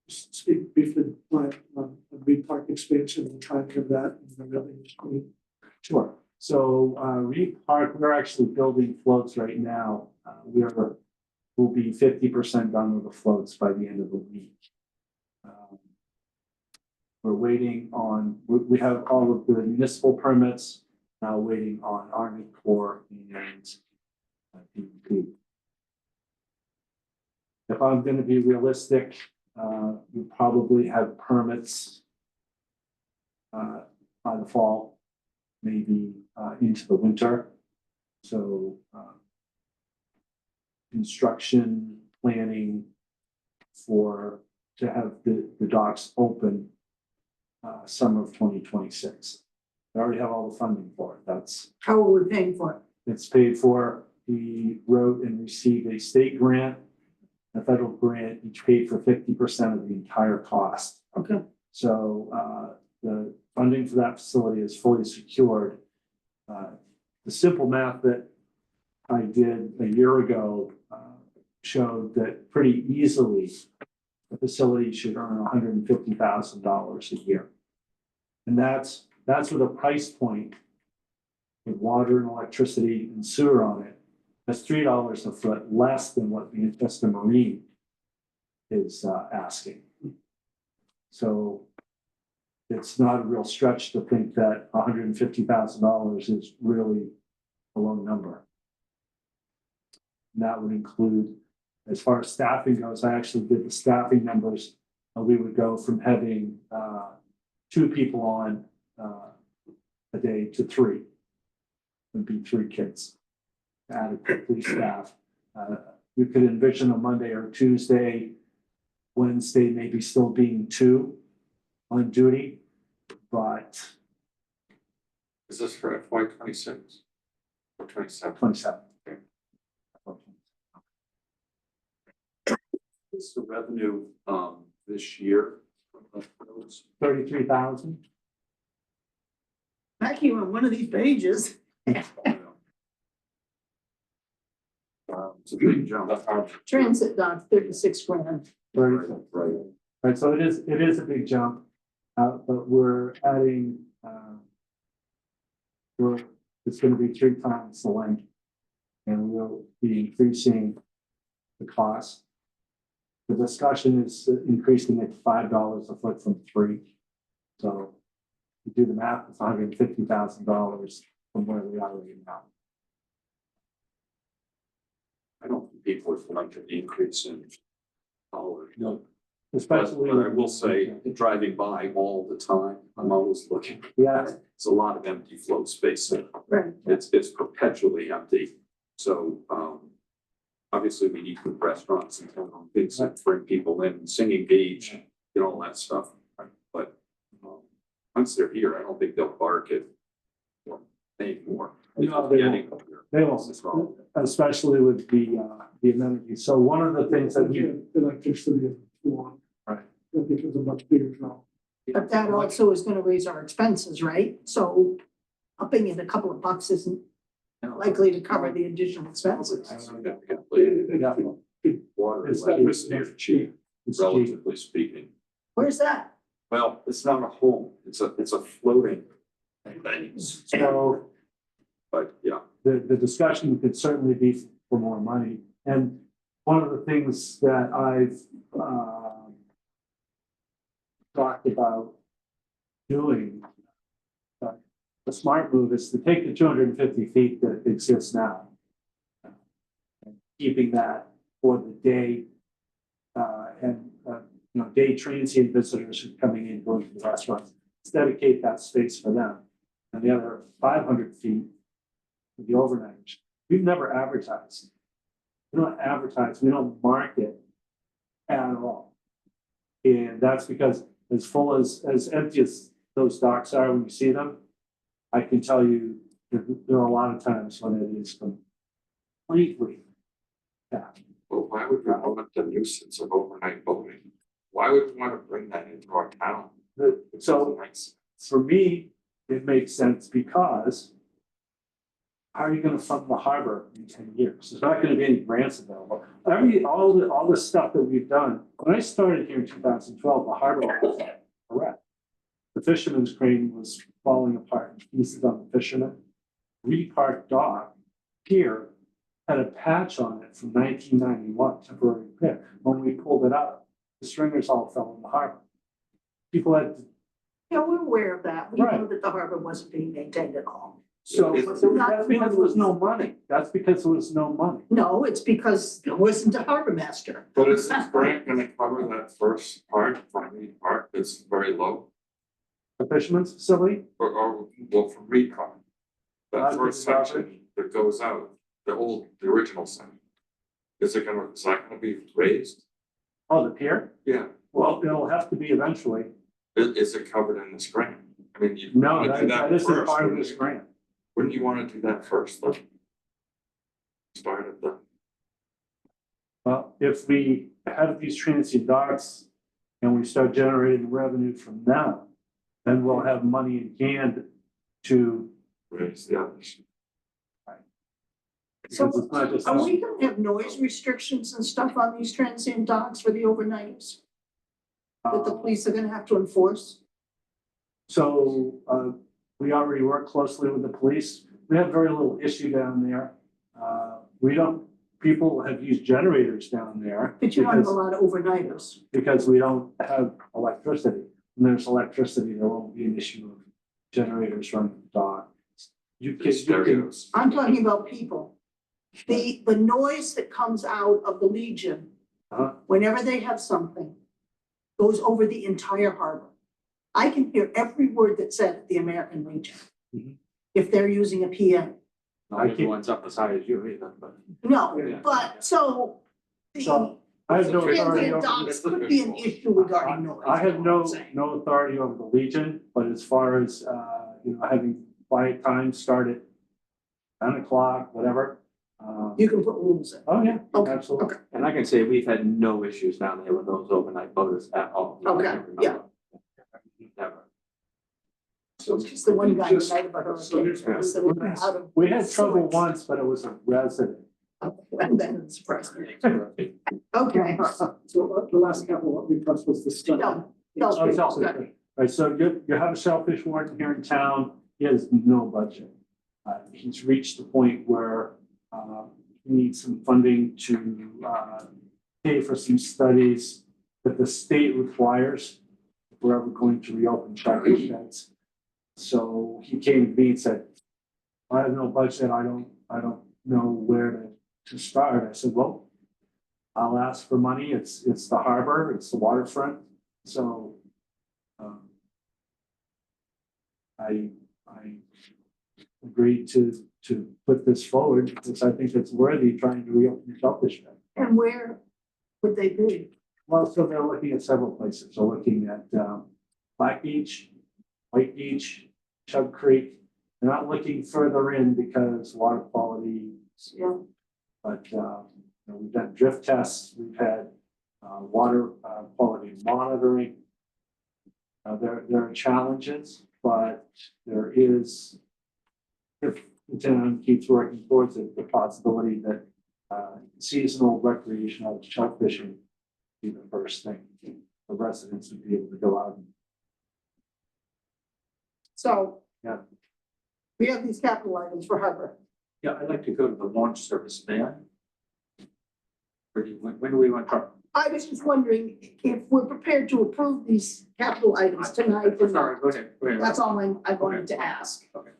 Speak briefly, on Reed Park expansion and timing of that and the revenue stream. Sure. So Reed Park, we're actually building floats right now. We'll be 50% done with the floats by the end of the week. We're waiting on, we have all of the municipal permits, now waiting on Army Corps and DEP. If I'm going to be realistic, we probably have permits by the fall, maybe into the winter. So construction planning to have the docks open summer of 2026. We already have all the funding for it. How are we paying for it? It's paid for. We wrote and received a state grant, a federal grant, each paid for 50% of the entire cost. Okay. So the funding for that facility is fully secured. the simple math that I did a year ago showed that pretty easily the facility should earn $150,000 a year. And that's with a price point with water and electricity and sewer on it. That's $3 a foot less than what the Vista Marine is asking. So it's not a real stretch to think that $150,000 is really a low number. And that would include, as far as staffing goes, I actually did the staffing numbers. We would go from having 2 people on a day to 3. Would be 3 kids. Adequate police staff. You could envision a Monday or Tuesday, Wednesday maybe still being 2 on duty, but Is this for FY 26 or 27? 27. What's the revenue, this year? 33,000. Back here on one of these pages. It's a big jump. Transit dock, 36 grand. Right. Right, so it is a big jump, but we're adding, it's gonna be 3 times the length. And we'll be increasing the cost. The discussion is increasing it to $5 a foot from 3. So if you do the math, it's $150,000 from where we are right now. I don't think people would like an increase in dollars. No. But Especially. I will say, driving by all the time, I'm always looking. Yeah, It's a lot of empty float space there. Right. It's perpetually empty. So, obviously we need good restaurants and things that bring people in, singing beach, and all that stuff. But, once they're here, I don't think they'll bark at anymore. No, they won't. They won't, especially with the amenities. So one of the things that we, Electricity is one. Right. That becomes a much bigger draw. But that also is gonna raise our expenses, right? So upping it a couple of bucks isn't likely to cover the additional expenses. Water, It's- electricity are cheap, it's cheap. relatively speaking. Where's that? Well, it's not a home, it's a floating thing, So but yeah. the discussion could certainly be for more money. And one of the things that I've talked about doing, the smart move is to take the 250 feet that exists now, and keeping that for the day, and day transient visitors who are coming in, going to the restaurants. Let's dedicate that space for them. And the other 500 feet for the overnight. We've never advertised. We don't advertise, we don't market at all. And that's because as full as empty as those docks are when you see them, I can tell you that there are a lot of times when it is completely packed. Well, why would we want the nuisance of overnight boating? Why would we want to bring that into our town? So for me, it makes sense because how are you gonna fund the harbor in 10 years? There's not gonna be any grants available. All the stuff that we've done, when I started here in 2012, the harbor was correct. The fisherman's crane was falling apart in pieces on the fisherman. Reed-Park Dock pier had a patch on it from 1991, temporary repair. When we pulled it out, the stringers all fell in the harbor. People had, Yeah, we're aware of that. We know Right. that the harbor wasn't being maintained at all. so It's- that's because there was no money. That's because there was no money. No, it's because there wasn't a harbor master. But is this grant gonna cover that first part, Reed Park, that's very low? The fisherman's facility, Or well, from Reed Park? That Not first the garbage. section that goes out, the original section. Is that gonna be raised? oh, the pier? Yeah, Well, it'll have to be eventually. is it covered in this grant? I mean, you. No, wanna do that isn't first, part of wouldn't this you? grant. Wouldn't you wanna do that first, though? Start at the, Well, if we have these transient docks and we start generating revenue from them, then we'll have money in hand to raise the others. So Because it's not just are us. we gonna have noise restrictions and stuff on these transient dogs for the overnighters that the police are gonna have to enforce? So, we already work closely with the police. We have very little issue down there. We don't, people have used generators down there. But you don't have a because- lot of overnighters. Because we don't have electricity. When there's electricity, there won't be an issue of generators running the dog. You can, Stereos. I'm talking about people. The noise that comes out of the Legion, Uh-huh. whenever they have something, goes over the entire harbor. I can hear every word that's said at the American Legion. Mhm. If they're using a PA. Not everyone's up as high as you either, but. No, Yeah. but so the So, I have no authority transient over. dogs could be an issue regarding noise. I have is no, what I'm saying. no authority over the Legion, but as far as, having quiet time start at 10 o'clock, whatever. You can put rules in. Oh, yeah, Okay, absolutely. And I can say we've had no issues down there with those overnight boaters at all. Okay, yeah. Never. So just the one guy Just- tonight about so hurricanes. here's- that we were out of We had trouble sorts. once, but it was a resident. And then it surprised me. Okay. So the last capital request was the study. Done. Oh, Shellfish, shellfish, okay. right. Right, so you have a shellfish warden here in town, he has no budget. He's reached the point where, he needs some funding to, pay for some studies that the state requires if we're ever going to reopen shellfish sheds. So he came to me and said, I have no budget, I don't know where to start. I said, well, I'll ask for money, it's the harbor, it's the waterfront, so I agreed to put this forward because I think it's worthy trying to reopen the shellfish shed. And where would they be? Well, so they're looking at several places. They're looking at Black Beach, White Beach, Chub Creek. They're not looking further in because water quality, Yeah. but we've done drift tests, we've had water quality monitoring. There are challenges, but there is, if the town keeps working towards it, the possibility that seasonal recreational shell fishing be the first thing. The residents would be able to go out. So. Yeah. We have these capital items for harbor. Yeah, I'd like to go to the launch service, may I? Or do you, when do we want to? I was just wondering if we're prepared to approve these capital items tonight or Sorry, not. go ahead. Go ahead. That's all I wanted to ask. Okay.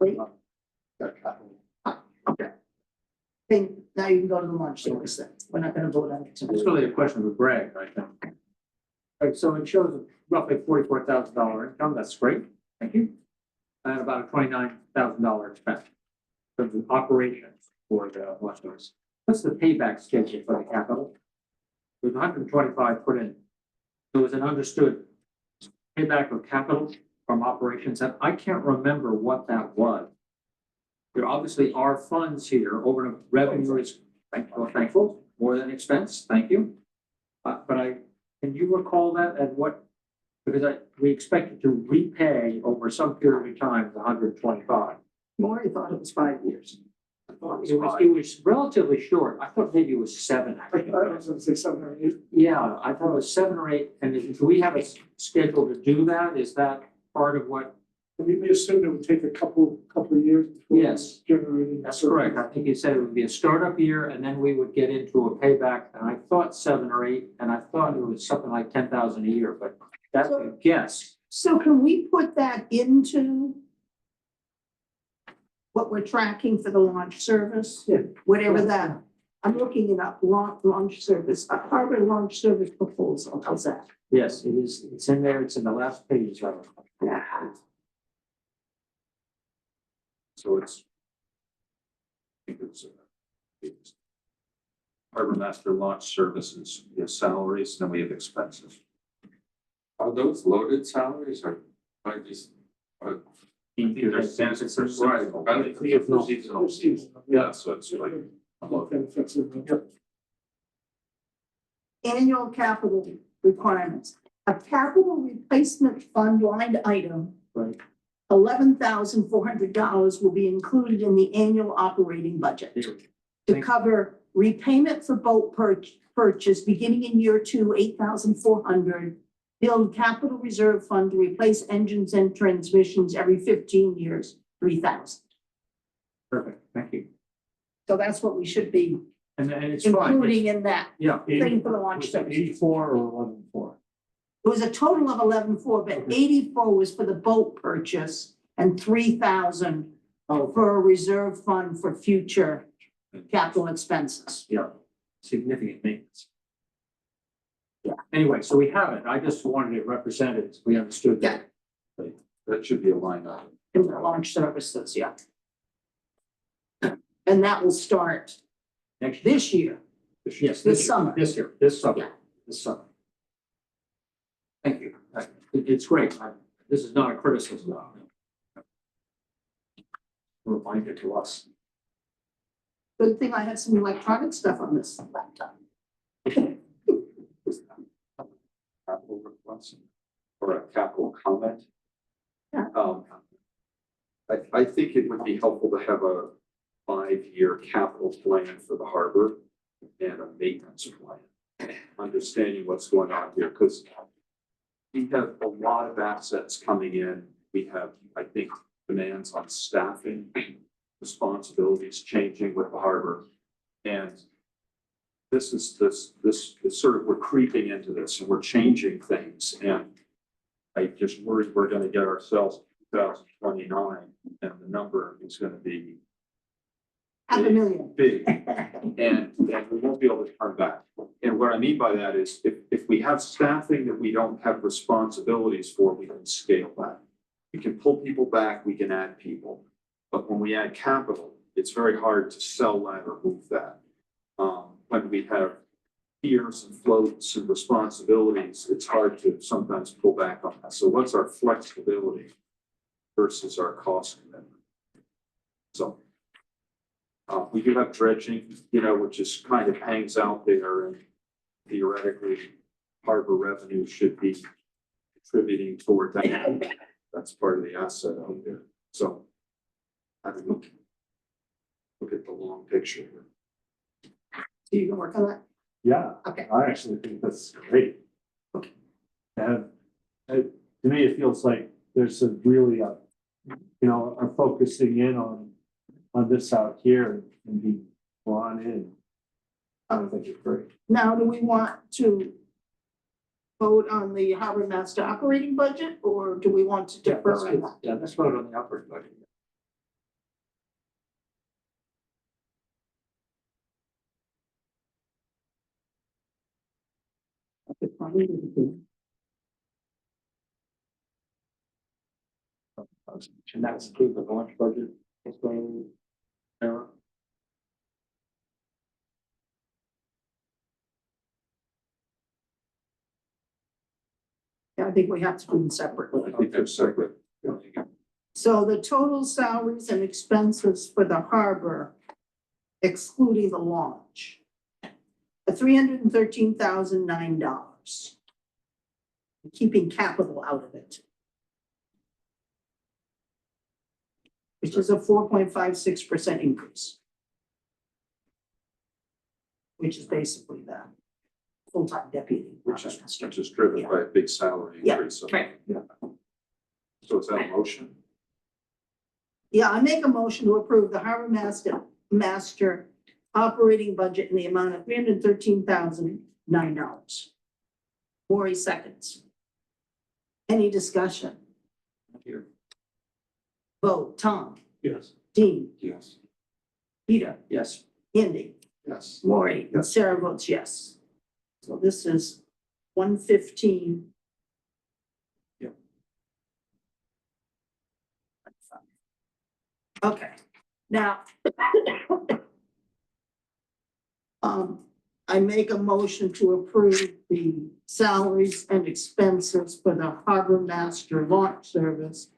Wait, That capital. okay. Okay, now you can go to the lunch service then. We're not gonna vote on it It's tonight. really a question for Greg, I think. Right, so it shows roughly $44,000 income, that's great, thank you. And about a $29,000 expense. For the operations for the leftovers. What's the payback schedule for the capital? With 125 put in. There was an understood payback of capital from operations, and I can't remember what that was. There obviously are funds here over the revenue is thankful, more than expense, thank you. But can you recall that at what, because we expected to repay over some period of time, the 125. Maury thought it was 5 years. It was relatively short, I thought maybe it was 7. I was gonna say 7 or 8. Yeah, I thought it was 7 or 8, and do we have a schedule to do that? Is that part of what? We assumed it would take a couple of years. before Yes. Generating. That's correct. I think you said it would be a startup year and then we would get into a payback. And I thought 7 or 8, and I thought it was something like 10,000 a year, but that's a guess. So can we put that into what we're tracking for the launch service? Yeah. Whatever that, I'm looking it up, launch service, a harbor launch service proposal, how's that? Yes, it is. It's in there. It's in the last page of it. So it's. I think it's Harbor Master Launch Services, we have salaries, then we have expenses. Are those loaded salaries or like just? There's benefits are Right, benefits. seasonal. Yeah, so it's like. Benefits of the- Annual capital requirements. a capital replacement fund line item. Right. $11,400 will be included in the annual operating budget to Thank- cover repayment for boat purchase beginning in year two, 8,400. Build capital reserve fund to replace engines and transmissions every 15 years, 3,000. Perfect, thank you. So that's what we should be And it's fine. including in that Yeah. thing for the launch Was it service. 84 or 11.4? It was a total of 11,400, but 84 was for the boat purchase and 3,000 for a reserve fund for future capital expenses. Yeah, significant maintenance. Yeah. Anyway, so we have it. I just wanted it represented. We understood that. That should be a line item. In the launch services, yeah. And that will start Next year. this year. Yes. this year, summer. This year, this summer, Yeah. this summer. Thank you. It's great. This is not a criticism. Reminder to us. Good thing I had some electronic stuff on this laptop. Capital request or a capital comment. Yeah. I think it would be helpful to have a 5-year capital plan for the harbor and a maintenance plan. Understanding what's going on here, because we have a lot of assets coming in. We have, I think, demands on staffing, responsibilities changing with the harbor. And this is sort of, we're creeping into this and we're changing things. And I just worry we're gonna get ourselves to 2029 and the number is gonna be $500,000. big. And we won't be able to turn back. And what I mean by that is if we have staffing that we don't have responsibilities for, we can scale that. We can pull people back, we can add people. But when we add capital, it's very hard to sell that or move that. When we have piers and floats and responsibilities, it's hard to sometimes pull back on that. So what's our flexibility versus our cost commitment? So we do have dredging, which is kind of hangs out there and theoretically harbor revenue should be contributing toward that. That's part of the asset out there. So I don't know. Look at the long picture here. So you can work on that? Yeah. Okay. I actually think that's great. Okay. And to me, it feels like there's a really, are focusing in on this out here and be drawn in. I think it's great. Now, do we want to vote on the harbor master operating budget or do we want to defer on that? Yeah, let's vote on the operating budget. And that's include the launch budget. It's going. Yeah, I think we have to do them separately. I think they're separate. So the total salaries and expenses for the harbor, excluding the launch, are $313,009. Keeping capital out of it. Which is a 4.56% increase. Which is basically the full-time deputy. Which is driven by a big salary Yeah, increase. right. Yeah. So is that a motion? Yeah, I make a motion to approve the harbor master operating budget in the amount of $313,009. Maury seconds. Any discussion? Here. Vote, Tom, Yes. Dean, Yes. Peter, Yes. Andy, Yes. Maury, and Sarah votes yes. So this is 115. Yep. Okay, now. I make a motion to approve the salaries and expenses for the harbor master launch service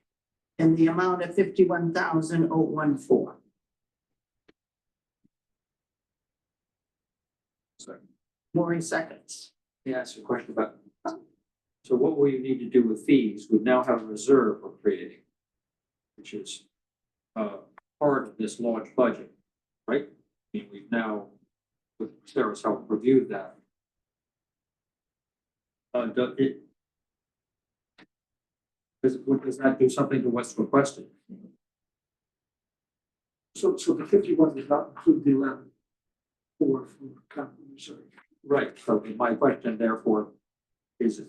in the amount of $51,014. Second. Maury seconds. Yeah, ask a question about So what we need to do with fees, we now have a reserve we're creating, which is part of this large budget, right? I mean, we've now, with Sarah's help, reviewed that. Does that do something to what's requested? So the 51 does not include the 11 for capital reserve. Right, so my question therefore is,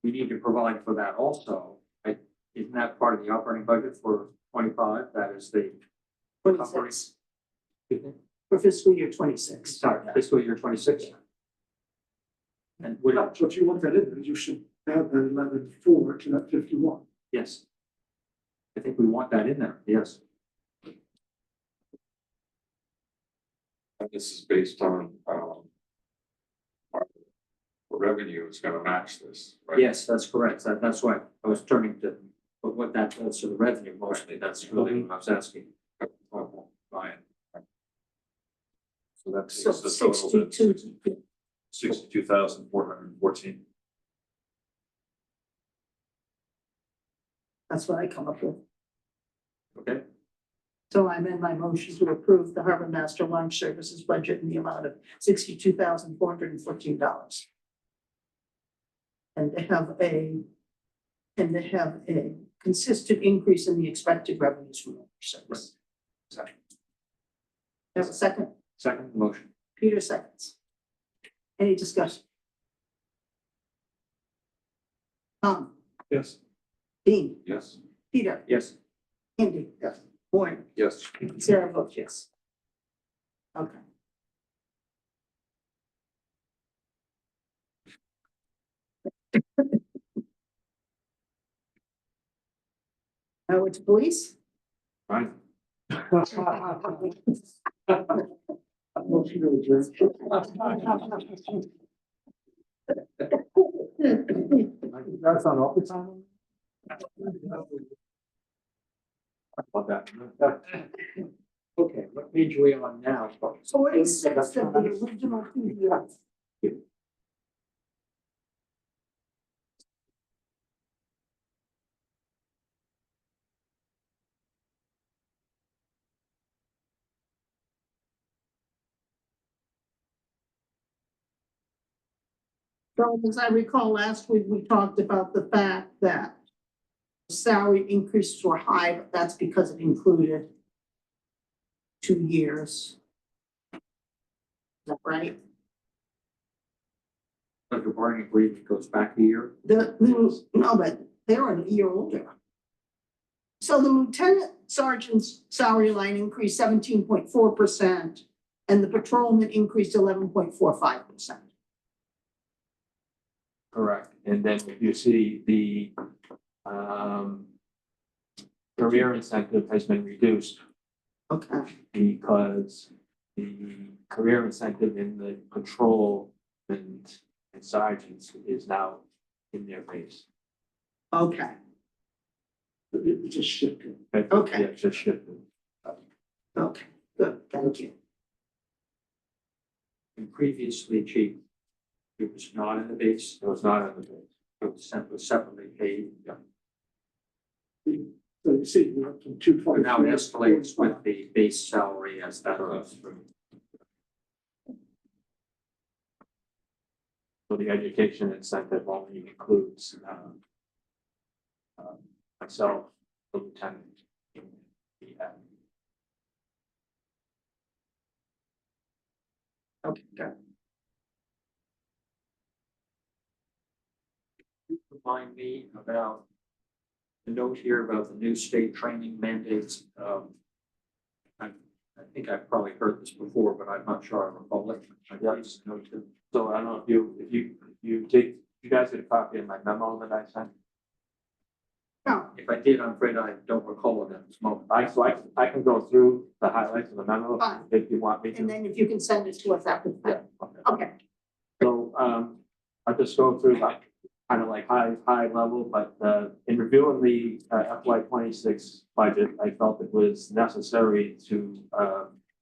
we need to provide for that also, right? Isn't that part of the operating budget for 25? That is the. 26, for fiscal year 26. Sorry, fiscal year 26. And would, So if you want that in there, you should add the 11 forward to that 51. yes. I think we want that in there, yes. And this is based on, our revenue is gonna match this, right? Yes, that's correct. That's why I was turning to, but what that does to the revenue mostly, that's really what I was asking. Ryan. So that So takes the total to 62, 62,414. that's what I come up with. Okay, So I amend my motion to approve the Harbor Master Launch Services budget in the amount of $62,414. And to have a consistent increase in the expected revenues from launch service. second, Have a second? second motion. Peter seconds. Any discussion? Tom, Yes. Dean, Yes. Peter, Yes. Andy. Yes. Warren, Yes. Sarah votes yes. Okay. Now it's police. Right. Motion to adjourn. That's on overtime? About that. Okay, what page are we on now? 46 of the original PDF. So as I recall, last week we talked about the fact that salary increases were high, but that's because it included 2 years. Is that right? But the bargaining agreement goes back a year. No, but they're a year older. So the lieutenant sergeant's salary line increased 17.4%, and the patrolman increased 11.45%. Correct, and then you see the career incentive has been reduced Okay, because the career incentive in the patrol and sergeants is now in their base. okay, It just shifted. Okay. Yeah, it's just shifted. okay, good, thank you. And previously, chief, it was not in the base, It was not in the base. it was separately paid. So you see, we went from But 220. now it escalates with the base salary as that goes through. So the education incentive only includes myself, the lieutenant. Okay, good. Remind me about the note here about the new state training mandates. I think I've probably heard this before, but I'm not sure I recall it. Yeah. So I don't know if you guys get a copy of my memo that I sent. Now, If I did, I'm afraid I don't recall it at this moment. I can go through the highlights of the memo Fine. if you want me to. and then if you can send it to us after the Yeah, fact. okay. Okay, So, I'll just go through like, kind of like high level, but, in reviewing the FY 26 budget, I felt it was necessary to,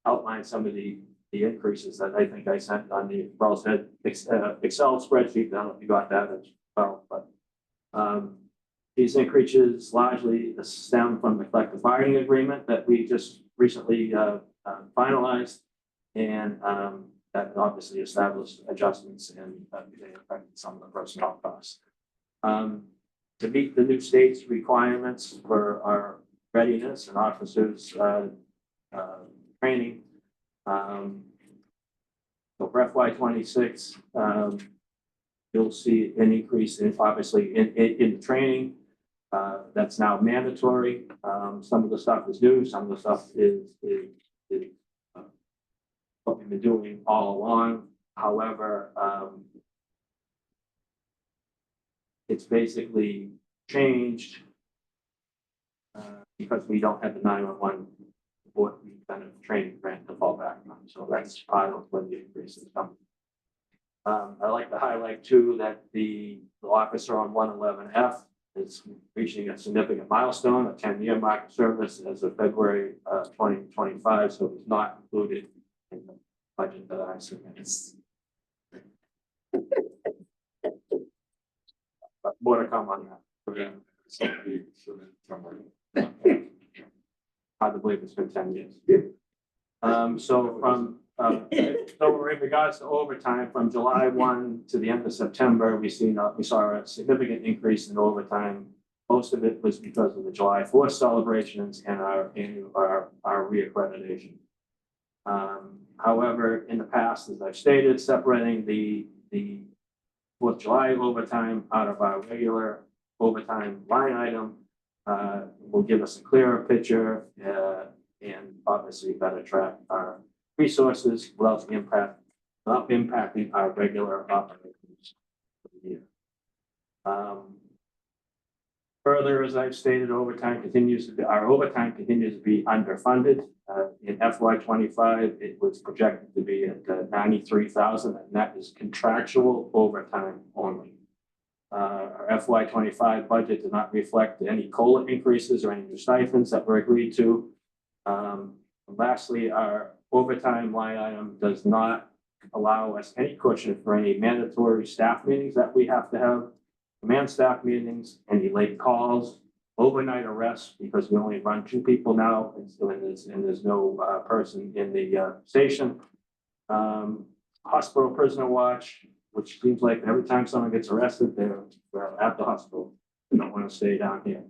outline some of the increases that I think I sent on the Excel spreadsheet. I don't know if you got that, it's well, but these increases largely stem from the collective bargaining agreement that we just recently finalized. And that obviously established adjustments and they affected some of the personnel costs. To meet the new state's requirements for our readiness and officers training. So for FY 26, you'll see an increase in obviously in the training. That's now mandatory. Some of the stuff is new, some of the stuff is what we've been doing all along. However, it's basically changed because we don't have the 911 support kind of training grant to fall back on. So that's part of when the increase is coming. I like to highlight too that the officer on 111F is reaching a significant milestone, a 10-year mark of service as of February 2025. So it's not included in the budget that I submitted. But more to come on that. Okay. Somebody submit somewhere. Hard to believe it's been 10 years. So from so in regards to overtime, from July 1 to the end of September, we saw a significant increase in overtime. Most of it was because of the July 4th celebrations and our reaccreditation. However, in the past, as I've stated, separating the 4th of July overtime out of our regular overtime line item will give us a clearer picture and obviously better track our resources without impacting our regular operations for the year. Further, as I've stated, our overtime continues to be underfunded. In FY 25, it was projected to be at 93,000, and that is contractual overtime only. Our FY 25 budget does not reflect any COLA increases or any new stipends that were agreed to. Lastly, our overtime line item does not allow us any cushion for any mandatory staff meetings that we have to have, command staff meetings, any late calls, overnight arrests, because we only run 2 people now, and there's no person in the station. Hospital prisoner watch, which seems like every time someone gets arrested, they're at the hospital. They don't want to stay down here.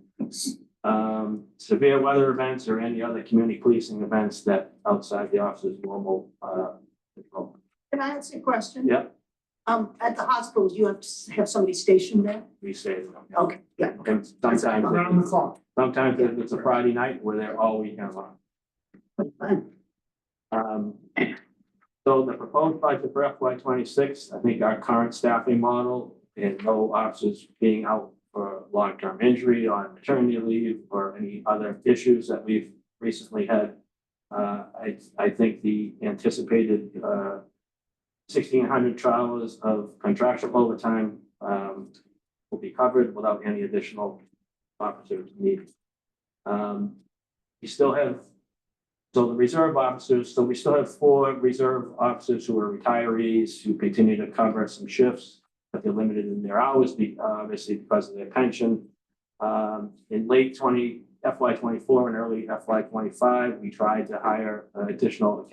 Severe weather events or any other community policing events that outside the officer's normal. Can I ask you a question? Yeah, At the hospitals, you have to have somebody stationed there? we say. Okay, yeah. And sometimes, Around the clock. sometimes if it's a Friday night, we're there all weekend long. Fine. So the proposed budget for FY 26, I think our current staffing model and no officers being out for long-term injury, on maternity leave, or any other issues that we've recently had. I think the anticipated 1,600 hours of contractual overtime will be covered without any additional officers needed. We still have, so the reserve officers, so we still have 4 reserve officers who are retirees who continue to cover some shifts, but they're limited in their hours, obviously because of their pension. In late FY 24 and early FY 25, we tried to hire additional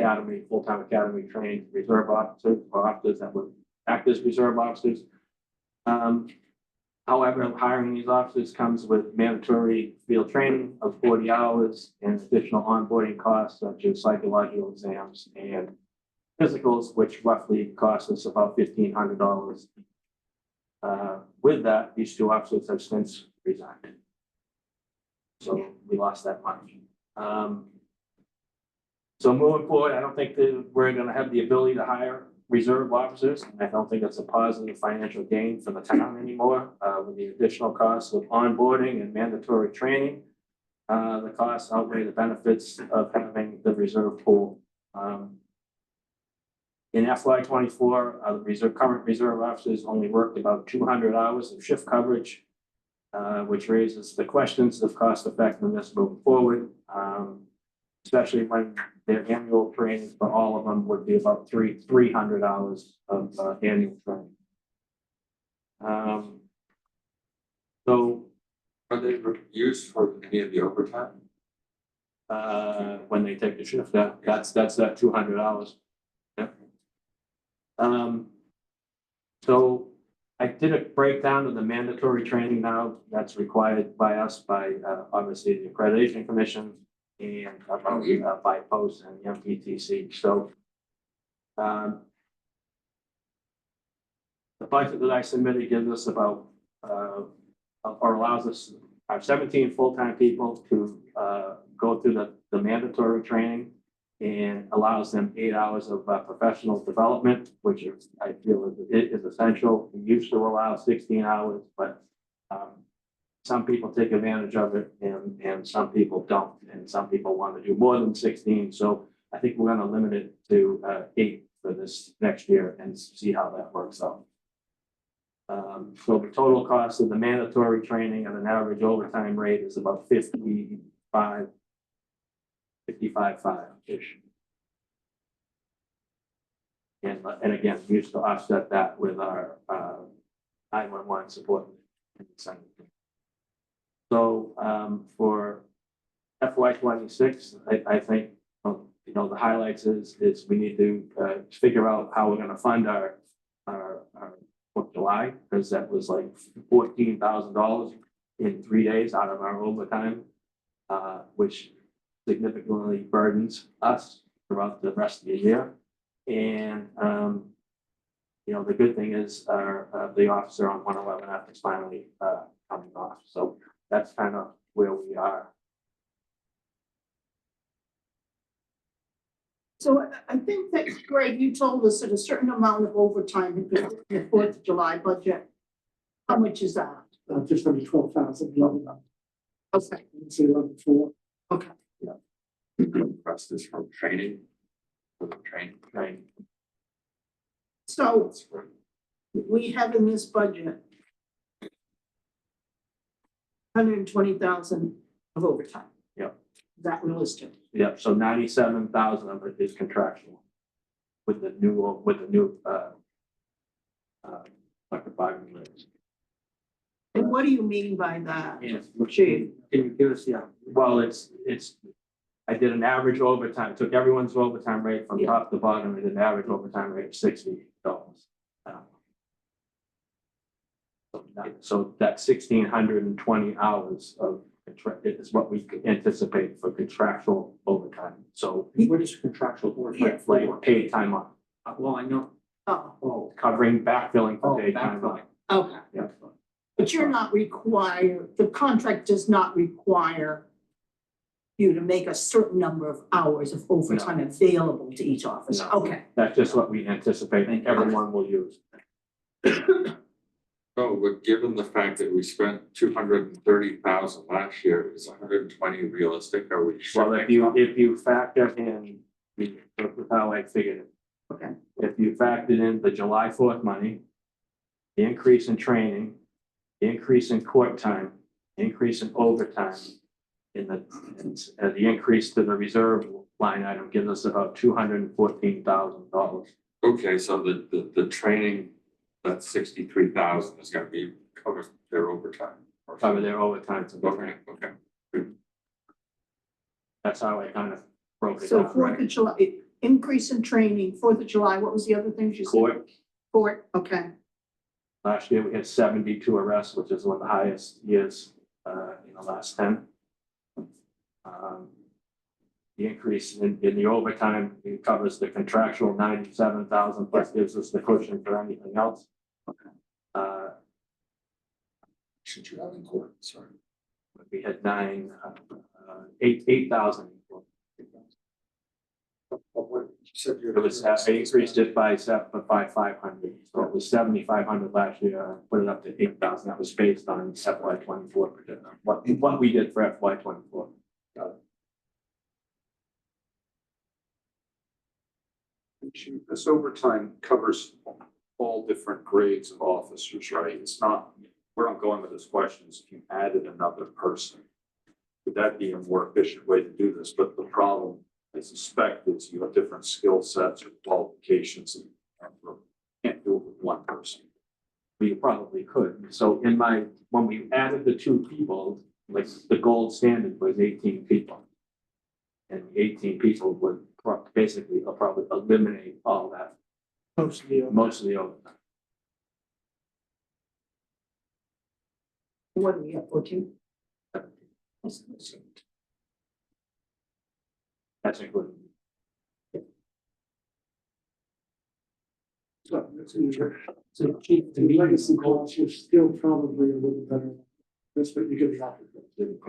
full-time academy trained reserve officers or officers that would act as reserve officers. However, hiring these officers comes with mandatory field training of 40 hours and additional onboarding costs such as psychological exams and physicals, which roughly cost us about $1,500. With that, these 2 officers have since resigned. So we lost that money. So moving forward, I don't think that we're going to have the ability to hire reserve officers. I don't think it's a positive financial gain for the town anymore with the additional costs of onboarding and mandatory training. The costs outweigh the benefits of having the reserve pool. In FY 24, current reserve officers only worked about 200 hours of shift coverage, which raises the questions of cost effectiveness moving forward, especially when their annual training for all of them would be about 300 hours of annual training. So, Are they used for any of the overtime? when they take the shift, that's that 200 hours. Yep. So I did a breakdown of the mandatory training now that's required by us by, obviously the accreditation commission and about, by post and the MPTC. So, the budget that I submitted gives us about, or allows us, our 17 full-time people to, go through the mandatory training and allows them 8 hours of professional development, which I feel is essential. We used to allow 16 hours, but some people take advantage of it and some people don't. And some people want to do more than 16. So I think we're going to limit it to 8 for this next year and see how that works out. So the total cost of the mandatory training at an average overtime rate is about 55.5-ish. And again, we used to offset that with our 911 support. So for FY 26, I think, you know, the highlights is we need to figure out how we're going to fund our July, because that was like $14,000 in 3 days out of our overtime, which significantly burdens us throughout the rest of the year. And, you know, the good thing is the officer on 111F is finally coming off. So that's kind of where we are. So I think that, Greg, you told us that a certain amount of overtime had been in the 4th of July budget. How much is that? Just under 12,000, 11, Okay, let's say 11,400. okay. Rest is from training. For the training. Right. So we have in this budget 120,000 of overtime. Yep. Is that realistic? Yep, so 97,000 of it is contractual with the new collective bargaining rates. And what do you mean by that? Yes. Chief? Can you give us, yeah, Well, I did an average overtime, took everyone's overtime rate from top to bottom, and did an average overtime rate of $60. So that 1,620 hours of is what we anticipate for contractual overtime. So what is contractual overtime? like paid time off, Well, I know. Oh, covering backfilling for paid time off. backfilling. okay. Yeah. But you're not required, the contract does not require you to make a certain number of hours of overtime available to each officer. No. Okay. That's just what we anticipate everyone will use. So, but given the fact that we spent 230,000 last year, is 120 realistic? Are we? Well, if you factor in, this is how I figured it. Okay. If you factored in the July 4th money, the increase in training, the increase in court time, the increase in overtime, the increase to the reserve line item gives us about $214,000. Okay, so the training, that 63,000 is gonna be covered their overtime. or Cover something. their overtime. Okay, okay. That's how I kind of broke it So down. 4th of July, increase in training, 4th of July, what was the other things you said? Court, Court, okay. last year we had 72 arrests, which is one of the highest years in the last 10. The increase in the overtime, it covers the contractual 97,000 plus gives us the cushion for anything else. Should you have in court, sorry. We had 8,000. But what you said you're. It was, I increased it by 500. So it was 7,500 last year, I put it up to 8,000. That was based on FY 24, what we did for FY 24. This overtime covers all different grades of officers, right? It's not, where I'm going with this question is if you added another person, would that be a more efficient way to do this? But the problem, I suspect, is you have different skill sets or qualifications and you can't do it with one person. We probably could. So when we added the two people, like the gold standard was 18 people. And 18 people would basically probably eliminate all that, most of the overtime. What are we at, 14? That's included. So it's easier. So chief, The legacy costs, you're still probably a little better. That's what you get the offer.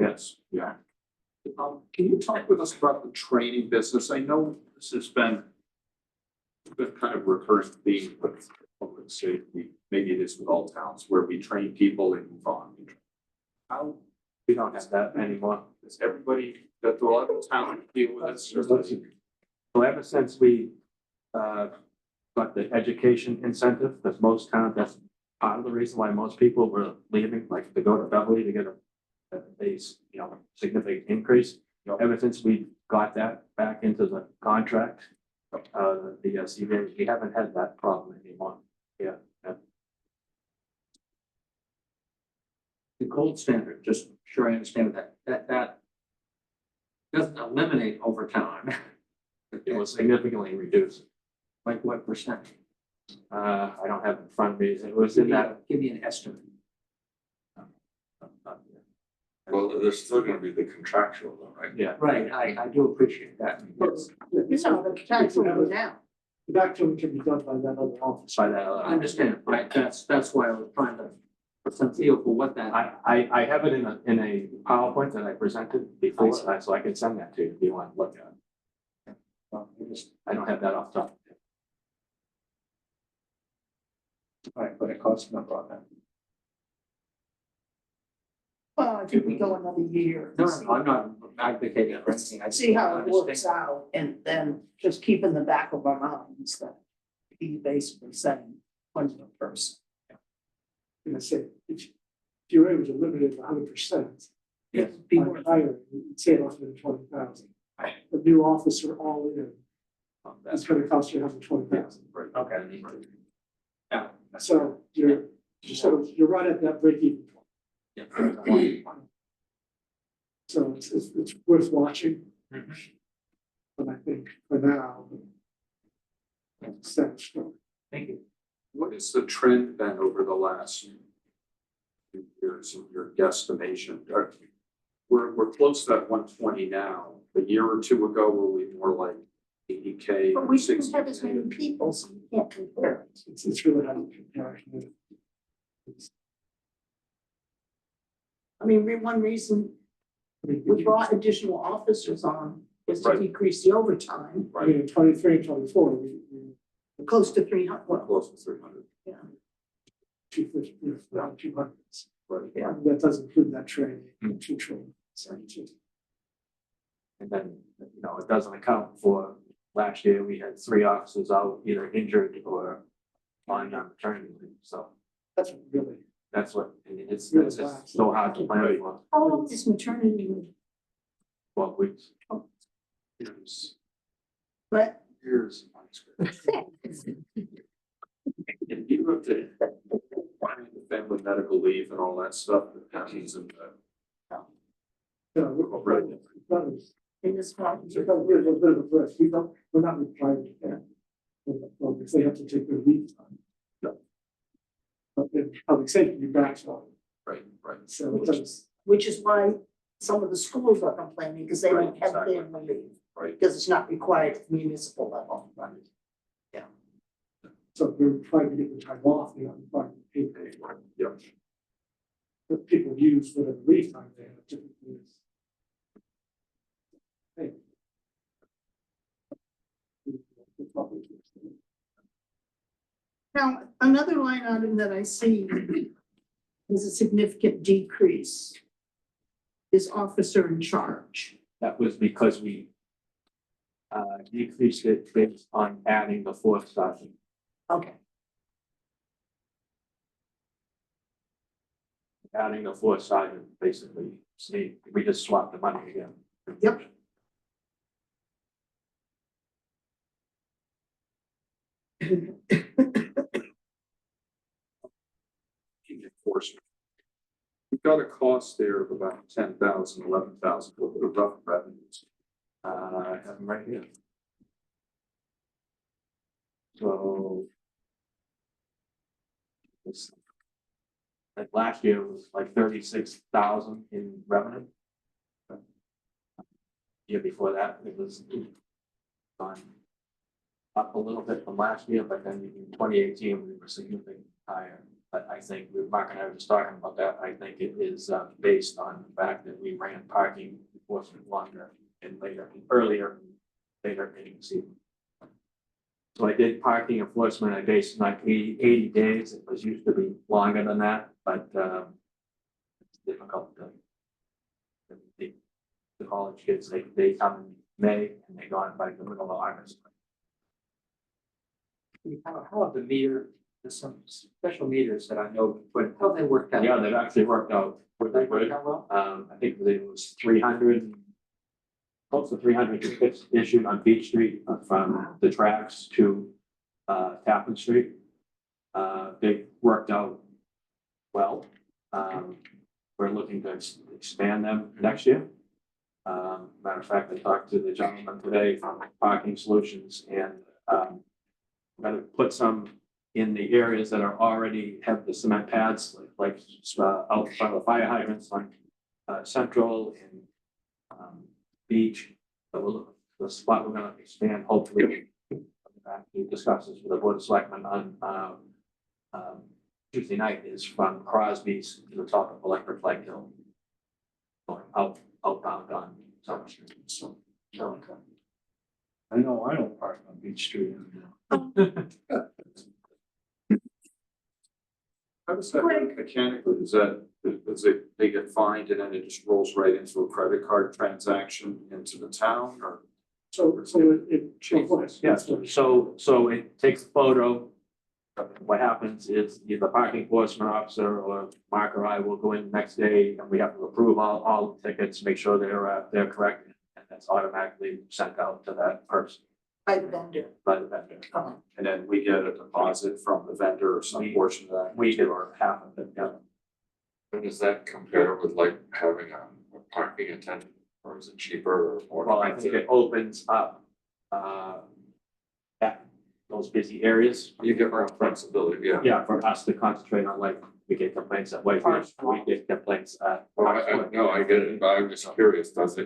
Yes. Yeah. Can you talk with us about the training business? I know this has been kind of recurring theme with public safety. Maybe it is with all towns where we train people and move on. How We don't have that anymore. does everybody, that a lot of towns deal with this? So ever since we got the education incentive, that's most towns, that's part of the reason why most people were leaving, like to go to Beverly to get a significant increase. Ever since we got that back into the contract, the CBA, we haven't had that problem anymore. Yeah. The gold standard, just sure I understand that doesn't eliminate overtime. It was significantly reduced. Like what percent? I don't have it in front of me. It was in that. Give me an estimate. Well, there's still gonna be the contractual though, right? Yeah. Right, I do appreciate that. Yes. You know, the tax will go down. The back to it can be done by that other office. By that. I understand, right, that's why I was trying to put some feel for what that. I have it in a PowerPoint that I presented before, so I can send that to you if you want to look at it. I don't have that off the top. Right, but it costs a number on that. Well, I think we go another year. No, I'm not advocating for anything. I just See how it understand. works out and then just keep in the back of our minds that he basically saying, one's the person. And I say, if you're able to limit it 100%. Yes. By hiring, you'd save $120,000. The new officer all in, that's gonna cost you $120,000. Right. Okay. Yeah. So you're right at that break even point. Yeah. So it's worth watching. Mhm. But I think for now, status quo. Thank you. What is the trend then over the last few years in your guesstimation? We're close to that 120 now. A year or two ago, were we more like 80K? But we didn't 60K? have as many people, so you can't compare it. It's really hard to compare. I mean, one reason we brought additional officers on is to Right. decrease the overtime, I mean, in 23 and 24, we close to 300, well, Close to 300. 250, around 200. Right. Yeah. That does include that training, Mm. two training. And then, it doesn't account for, last year, we had 3 officers out either injured or on maternity leave, so That's really, that's what, it's Really just so hard to plan for how long is maternity leave? 12 weeks. Years. But Years. And you have to find the family medical leave and all that stuff that happens in the. Right. in this one, We're a bit of a risk. We're not required to care. Well, if they have to take their leave time. But in public safety, you back on. Right, right. So it does. which is why some of the schools are complaining because they don't Right, have exactly. family leave. Right. Because it's not required at the municipal level. So we're trying to get the time off, you know, required to pay. Yep. But people use whatever leave time they have typically. Hey. Now, another line item that I see is a significant decrease is officer in charge. That was because we decreased it based on adding the 4th sergeant. Okay, Adding the 4th sergeant, basically, see, we just swapped the money again. Yep. enforcement. We've got a cost there of about 10,000, 11,000 for the rough revenues. I have them right here. So. It's like last year was like 36,000 in revenue. Year before that, it was gone up a little bit from last year, but then in 2018, we were significantly higher. But I think, Mark and I were just talking about that, I think it is based on the fact that we ran parking enforcement longer and earlier in the season. So I did parking enforcement, I based like 80 days, it was used to be longer than that, but it's difficult to. The college kids, they come in May and they gone by the middle of August. How have the meter, there's some special meters that I know, but how they worked out? Yeah, they've actually worked out really good. Well, I think it was 300, close to 300 tickets issued on Beach Street from the tracks to Tappan Street. They worked out well. We're looking to expand them next year. Matter of fact, I talked to the gentleman today from Parking Solutions, and I'm gonna put some in the areas that are already have the cement pads, like out in front of the fire hydrants, like Central and Beach. So the spot we're gonna expand, hopefully, he discusses with the Board of Selectmen on Tuesday night, is from Crosby's to the top of Electric Light Hill, going outbound on Summer Street. So, I know I don't park on Beach Street. How does that work mechanically? They get fined and then it just rolls right into a credit card transaction into the town, or? So it changes. yeah, so it takes a photo. What happens is the parking enforcement officer or Mark or I will go in the next day and we have to approve all the tickets, make sure they're correct. And that's automatically sent out to that person By the vendor. by the vendor. And then we get a deposit from the vendor or some portion of that. We do or half of it, yeah. And does that compare with like having a parking attendant, or is it cheaper or more? Well, I think it opens up those busy areas. You get more flexibility, yeah. Yeah, for us to concentrate on, like, we get complaints at Whitefield, we get complaints at. Well, I get it, but I'm just curious, is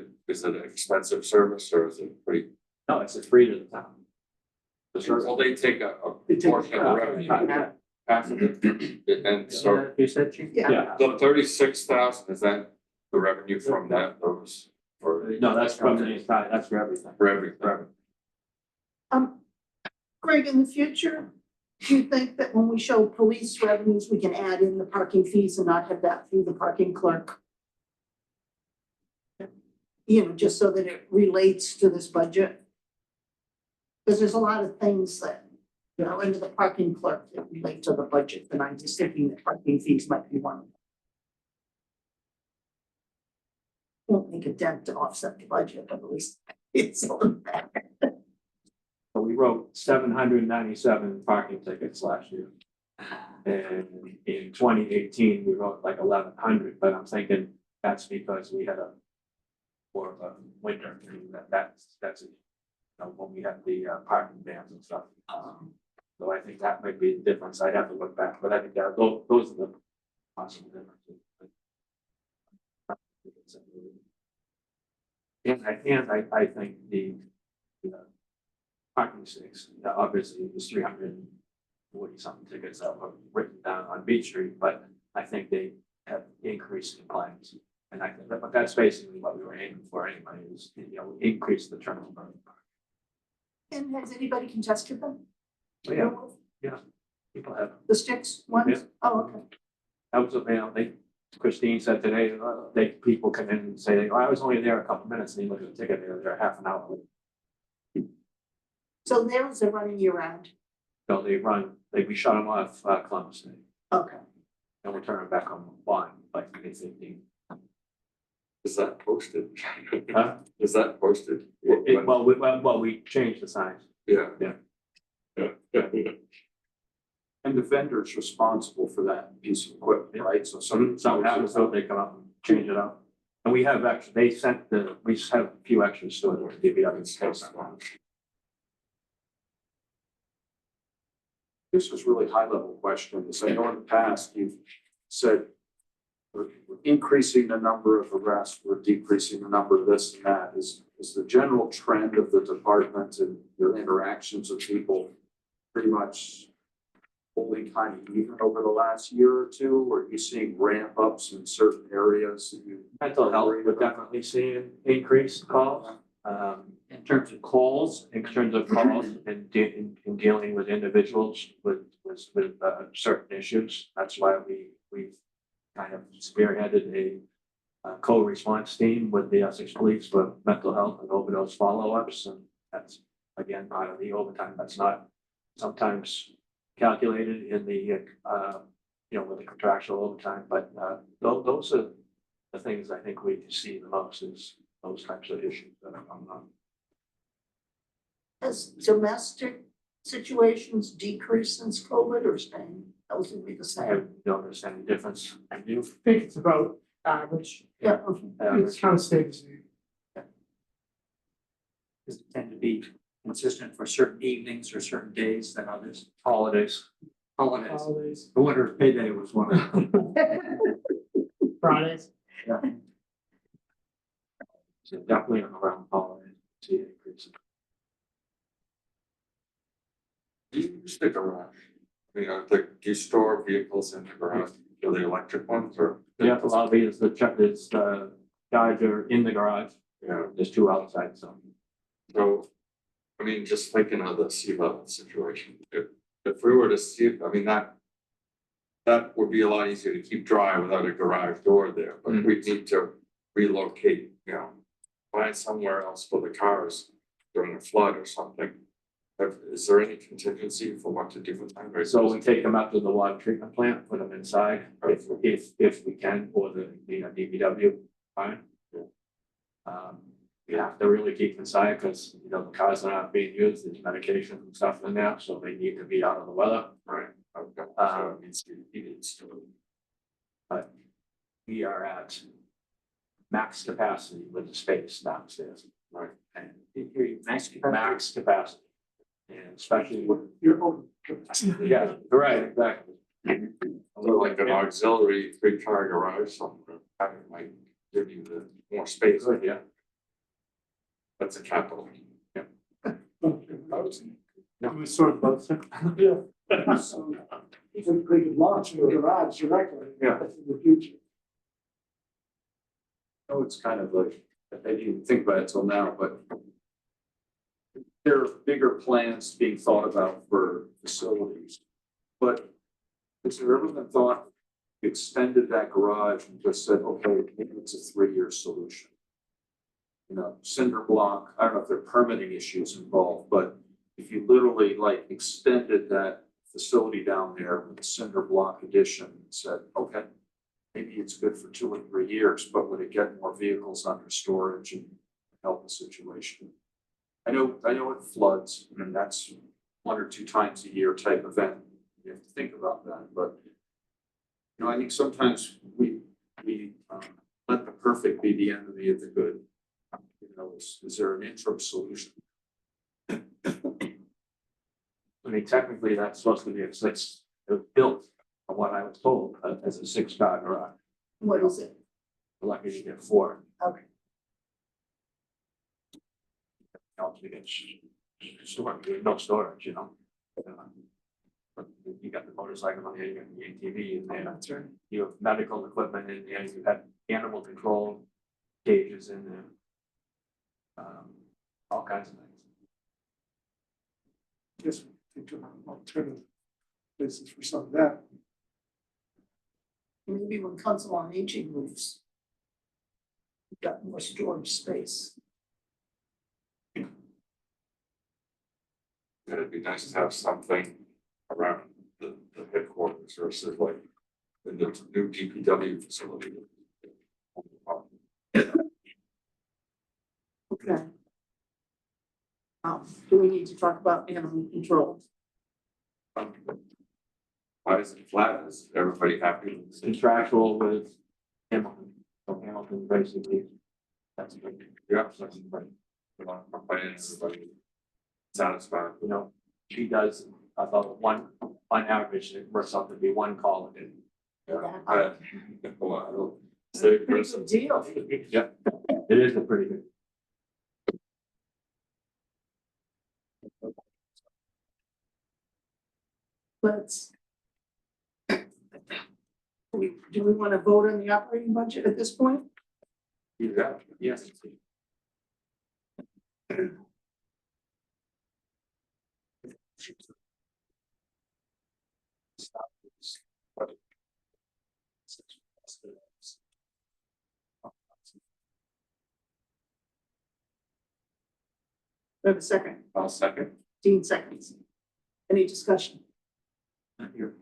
it an expensive service or is it pretty? No, it's free to the town. The service. Well, they take a They take portion of the revenue, half of it, and so You said, Chief? Yeah, the 36,000, is that the revenue from that, those? Or no, that's from the entire, that's for everything. for everything? For everything. Greg, in the future, do you think that when we show police revenues, we can add in the parking fees and not have that through the parking clerk? You know, just so that it relates to this budget? Because there's a lot of things that, you know, into the parking clerk that relate to the budget, and I'm just thinking that parking fees might be one of them. Won't make a dent to offset the budget, but at least it's on that. So we wrote 797 parking tickets last year. And in 2018, we wrote like 1,100, but I'm thinking that's because we had more of a winter, and that's it. When we had the parking bans and stuff. So I think that might be the difference. I'd have to look back, but I think that those are the possible differences. And I think the parking sticks, obviously there's 340 something tickets that were written down on Beach Street, but I think they have increased compliance. And I think but that's basically what we were aiming for anyway, is, increase the turnover. And has anybody contested them? Yeah, people have. The sticks ones? Yeah. Oh, okay. That was, Christine said today, people come in and say, oh, I was only there a couple minutes, and you look at the ticket, they're there half an hour. So those are running year round? So we shut them off Columbus Day, Okay. and we're turning back on like 15. Is that posted? Huh? Is that posted? Well, we changed the signs. Yeah. Yeah. Yeah. And the vendor's responsible for that piece of equipment, right? So some. Some happens, so they come up and change it up. And we have actually, they sent we just have a few extra stored with DPW in case. This was really high level questions. I know in the past you've said we're increasing the number of arrests, we're decreasing the number of this and that. Is the general trend of the department and your interactions with people pretty much holding kind of even over the last year or two? Or are you seeing ramp ups in certain areas that you? Mental health, we're definitely seeing increased calls, in terms of calls and in dealing with individuals with certain issues. That's why we've kind of spearheaded a co-response team with the Essex Police for mental health and overdose follow-ups. And that's, again, part of the overtime. That's not sometimes calculated in the, with the contractual overtime, but those are the things I think we see the most is those types of issues that are coming up. Has domestic situations decreased since COVID or staying relatively the I same? don't notice any difference. I do. I think it's about average. Yeah, It's kind of stays. Does it tend to be consistent for certain evenings or certain days than others? Holidays. Holidays. Holidays. The winter payday was one of them. Fridays. So definitely around holidays. See an increase. Do you use the garage? You know, do you store vehicles in the garage, the electric ones or? Yeah, the lobby is the charger in the garage. Yeah, There's two outside, so. so, I mean, just thinking of the sea level situation, if we were to see, I mean, that would be a lot easier to keep dry without a garage door there, but we need to relocate, find somewhere else for the cars during a flood or something. Is there any contingency for what to do with that? So we take them out to the water treatment plant, put them inside, if we can, or the DPW, fine. We have to really keep them inside because, the cars are not being used, there's medication and stuff in there, so they need to be out of the weather. Right, okay, so it needs to be heated still. But we are at max capacity with the space downstairs. Right. And max capacity. And especially with, Your own. yeah, right, exactly. So like an auxiliary three-car garage, something that might give you the more space. Good, yeah. That's a capital. We sort of both. Yeah. So, we could launch in the garage directly. Yeah. In the future. No, it's kind of like, I didn't even think about it till now, but there are bigger plans being thought about for facilities. But has there ever been thought, extended that garage and just said, okay, maybe it's a 3-year solution? Cinder block, I don't know if there are permitting issues involved, but if you literally extended that facility down there with a cinder block addition and said, okay, maybe it's good for 2 or 3 years, but would it get more vehicles under storage and help the situation? I know it floods, and that's 1 or 2 times a year type event. You have to think about that, but I think sometimes we let the perfect be the enemy of the good. Is there an interim solution? I mean, technically, that's supposed to be it was built, from what I was told, as a 6-car garage. what is it? Lucky to get 4. Okay. Helps to get storage, no storage, But you got the motorcycle in there, you got the ATV in there. That's right. You have medical equipment in there, you have animal control cages in there. All kinds of things. Just think about alternative places for some of that. Maybe when Council on Aging moves, we've got more storage space. It'd be nice to have something around the headquarters versus like in the new DPW facility. Okay. Do we need to talk about animal control? Why is it flat? Is everybody happy? with it? Contractual with Hamilton, so Hamilton basically. That's good. Yeah, so everybody, you know, complaining, everybody satisfied. You know, she does, about one, on average, it works out to be one call a day. Yeah. Well, so, Pretty good deal. yeah, It is a pretty good. Let's. Do we want to vote on the operating budget at this point? yeah, Yes. We have a second. I'll second. Dean seconds. Any discussion? Not here.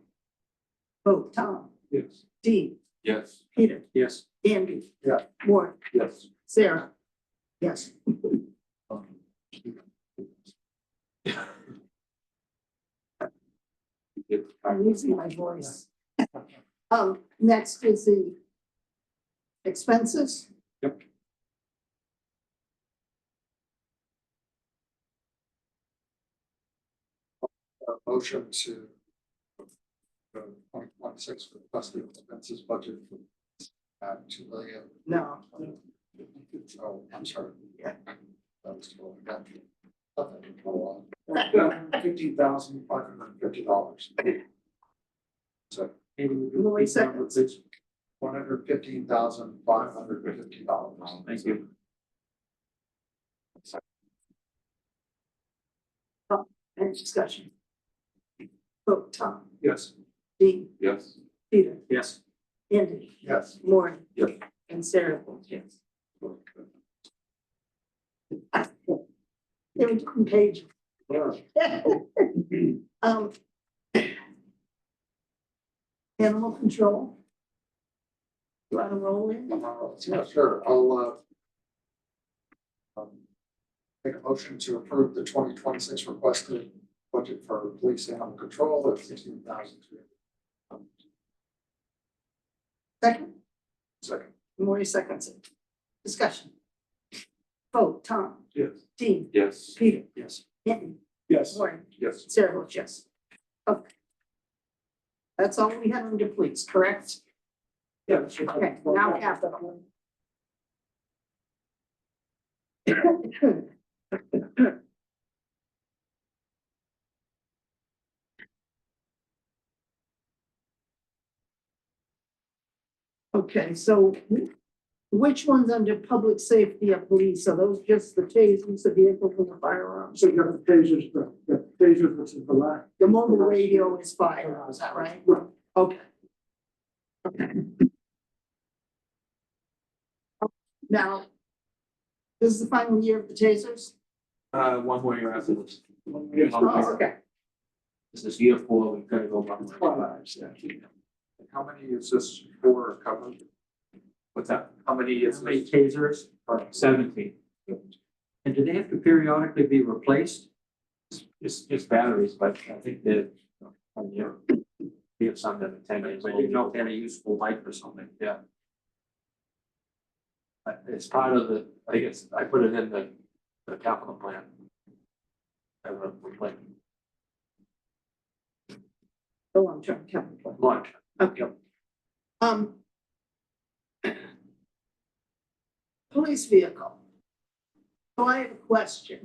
Vote, Tom, Yes. Dean, Yes. Peter, Yes. Andy. Yeah. Warren, Yes. Sarah. Yes. I'm losing my voice. Next is the expenses. Motion to. 2026 requested expenses budget for 2 million. No, Oh, I'm sorry. Yeah. That was what we got. Nothing to go on. $15,550. So Lori seconds. $115,550. Thank you. Any discussion? Vote, Tom, Yes. Dean, Yes. Peter, Yes. Andy, Yes. Warren. Yes. And Sarah votes yes. They were different pages. Um. Animal control. You want to roll in? Yeah, sure. I'll make a motion to approve the 2026 requested budget for police animal control at 16,000. Second, Second. Maurice seconds it. Discussion. Vote, Tom, Yes. Dean, Yes. Peter, Yes. Andy, Yes. Warren, Yes. Sarah votes yes. Okay. That's all we have under police, correct? Yeah. Okay, now capital. Okay, so which one's under public safety or police? Are those just the tasers, the vehicles and the firearms? So you got the tasers, the tasers, which is the lack. The mobile radio is fire, is that right? Okay. Okay. Now, this is the final year of the tasers? One more year after this. Oh, okay. This is year 4, we've got to go one more. How many is this for covered? What's that? How many is How many this? tasers? 17. And do they have to periodically be replaced? It's batteries, but I think that, we have some that are 10 years I didn't know old. if they had a useful life or something. Yeah. It's part of the, I guess, I put it in the capital plan. We're like, The long-term capital plan. launch. Okay. Police vehicle. So I have a question.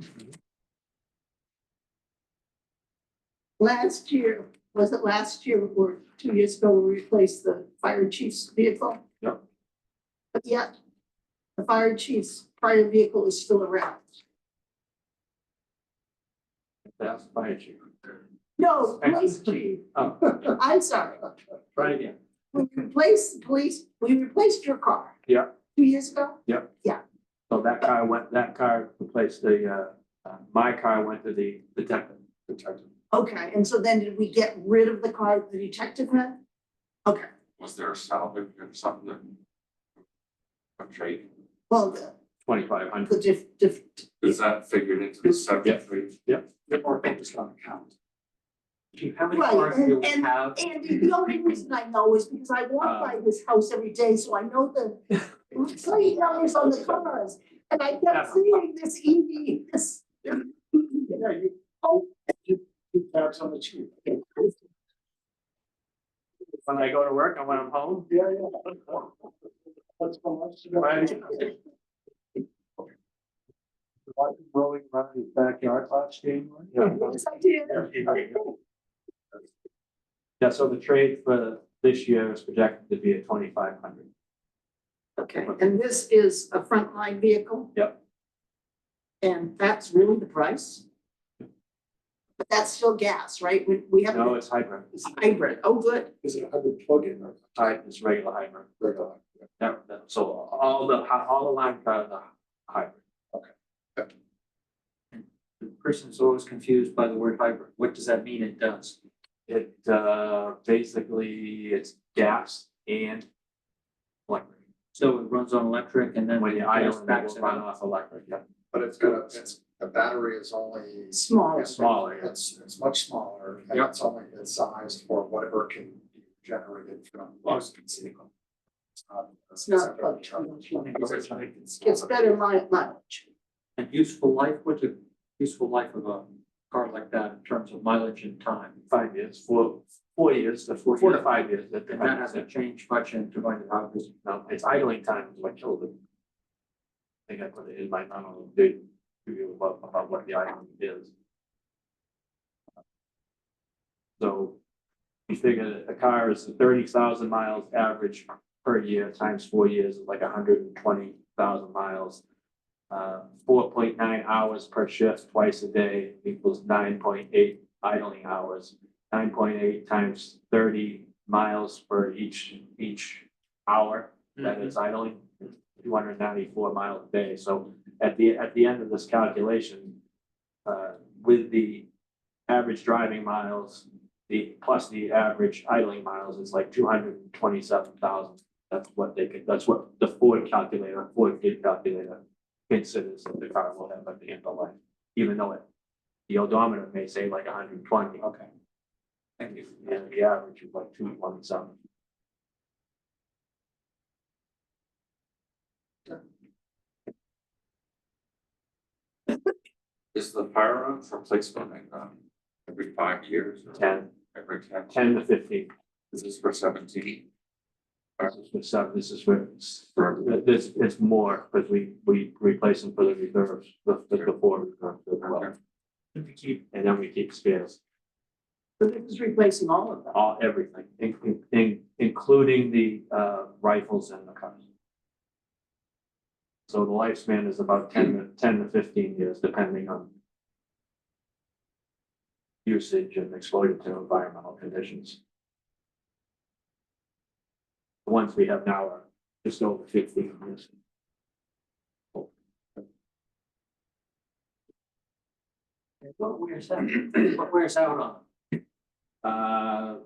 Last year, was it last year or 2 years ago, we replaced the fire chief's vehicle? Yep. But yet, the fire chief's prior vehicle is still around. That's fire chief. No, police chief, Oh, I'm sorry. try again. We replaced the police, we replaced your car. Yeah. 2 years ago? So that car replaced my car went to the detective. Okay, and so then did we get rid of the car the detective had? Okay, Was there a salvage or something? A trade? well, 2,500. the Is that figured into the 73? Get more focused on account. Chief, how many Right, cars do we and- have? Andy, the only reason I know is because I walk by his house every day, so I know the plate numbers on the cars. And I kept seeing this EV, this. Yeah, you tax on the cheap. When I go to work and when I'm home. Yeah, yeah. That's how much. Rolling around his backyard last January. Yes, I did. Yeah, so the trade for this year is projected to be at 2,500. Okay, and this is a frontline vehicle? Yep. And that's really the price? But that's still gas, right? We have. No, it's hybrid. It's hybrid, oh, good. Is it a hybrid plug-in or? It's regular hybrid. Regular. So all the line cars are hybrid. The person's always confused by the word hybrid. What does that mean? It does. It basically it's gas and electric. So it runs on electric and then When you gas idle, it backs will it run up. off electric, yeah. But the battery is only. Small. Smaller, yeah. It's much smaller, and Yep. it's only, it's sized for whatever can be generated from most vehicle. It's not plug charge. It's better mileage. And useful life, what's a useful life of a car like that in terms of mileage and time? 5 years, 4 years, 4 to 5 years. That And that hasn't changed much in going to houses. No, it's idling time is what killed it. I think I put it in my memo, they review about what the idling is. So you figure that a car is 30,000 miles average per year times 4 years is like 120,000 miles. 4.9 hours per shift twice a day equals 9.8 idling hours. 9.8 times 30 miles for each hour that is idling, 294 miles a day. So at the end of this calculation, with the average driving miles, plus the average idling miles, it's like 227,000. That's what the Ford Fleet calculator considers that the car will have at the end of life, even though the odometer may say like 120. Okay. Thank you. And the average is like 227. Is the firearms replacement like, every 5 years? or 10. Every 10? 10 to 15. This is for 17. This is for seven, this is for, it's more, because we replace them for the reserves, the four reserves as well. Okay. And then we keep spares, But it is replacing all of them. everything, including the rifles and the cars. So the lifespan is about 10 to 15 years, depending on usage and exposure to environmental conditions. The ones we have now are just over 15 years. What wears out? What wears out on?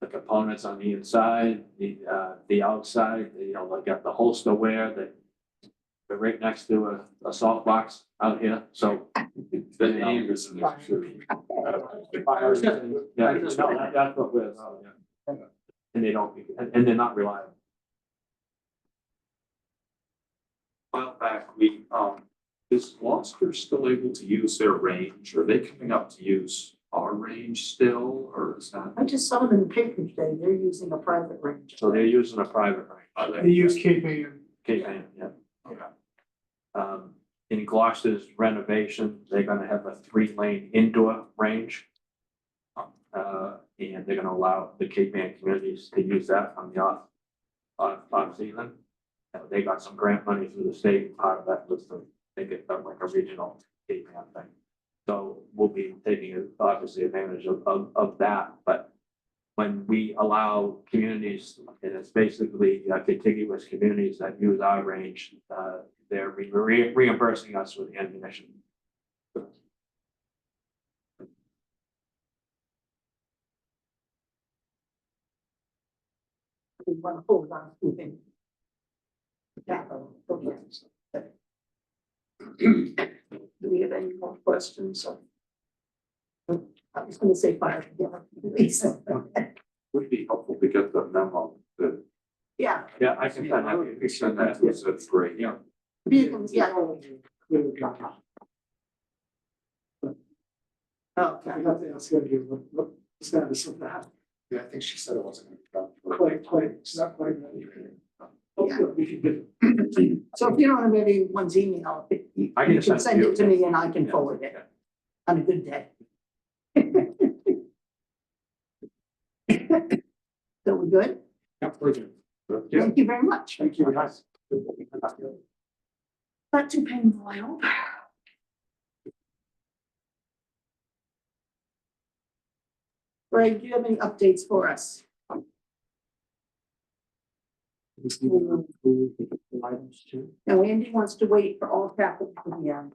The components on the inside, the outside, like got the holster wear that. They're right next to a salt box out here, so. The name is an issue. Yeah, no, that's what we're, yeah. And they don't, and they're not reliable. A while back, is Gloucester still able to use their range? Are they coming up to use our range still, or is that? I just saw them in the paper today. They're using a private range. So they're using a private range. They use Cape Ann. Cape Ann, yeah. Okay. In Gloucester's renovation, they're gonna have a 3-lane indoor range. And they're gonna allow the Cape Ann communities to use that on the off season. They got some grant money through the state, part of that was to make it like a regional Cape Ann thing. So we'll be taking obviously advantage of that, but when we allow communities, and it's basically contiguous communities that use our range, they're reimbursing us with ammunition. We want to hold on to him. Capital, okay. Do we have any more questions? I was gonna say fire. Police. Would be helpful to get the memo that Yeah, Yeah, I can send that. you sent that to us, that's great. Yeah. vehicles, yeah, I okay, got to ask her, what the status of that? Yeah, I think she said it wasn't gonna be done. for- Quite, it's not quite ready. Oh, Yeah. yeah, we can get it. so if you don't have anyone's email, you I can you just can send send it to it to you. me and I can Yeah. forward it on a good day. So we're good? Yeah, we're good. Yeah. Thank you very much. Thank you. Not too painful, I hope. Greg, do you have any updates for us? Items too. Now, Andy wants to wait for all capital to be on.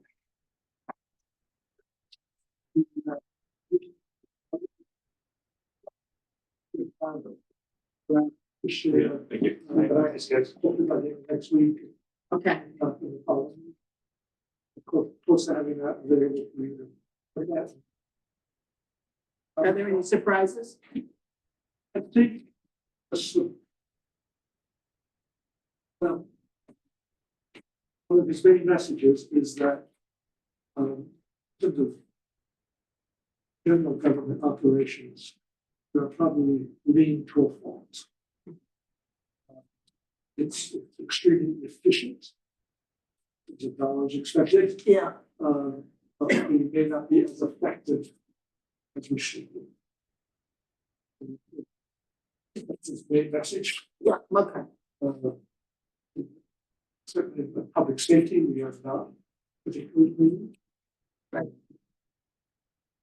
Appreciate Thank you. it. Hopefully by the end of next week. Okay, Close to having that available for you. But that's- are there any surprises? I think. Well. One of his main messages is that. In terms of. General government operations. They're probably lean to a fault. It's extremely efficient. There's a dollars expected, Yeah, but we may not be as effective as we should be. That's his main message. yeah, okay, Uh, Certainly, the public safety, we are not particularly clean. Right.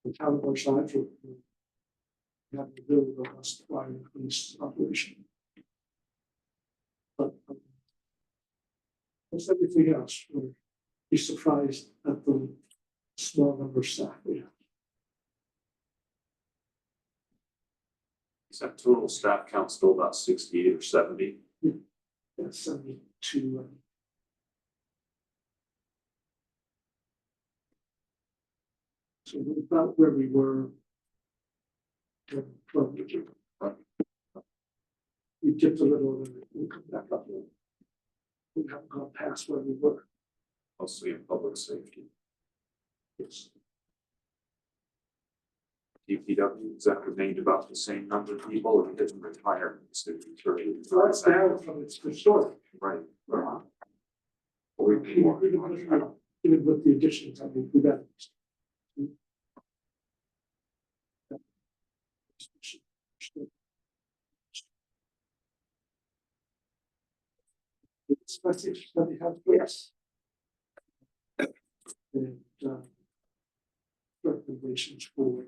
The town of our side, we have a really robust fire and police operation. But most everything else, we'll be surprised at the small number of staff we have. Is that total staff count still about 68 or 70? That's 72. So we're about where we were. 12 years ago. We dipped a little and we come back up. We haven't gone past where we were. Mostly in public safety. Yes. DPW, is that remained about the same number of people or didn't retire? So that's down from its historic. Right. yeah, Or we more. Even with the additions, I mean, we got. It's message that we have, yes. And, recommendations for.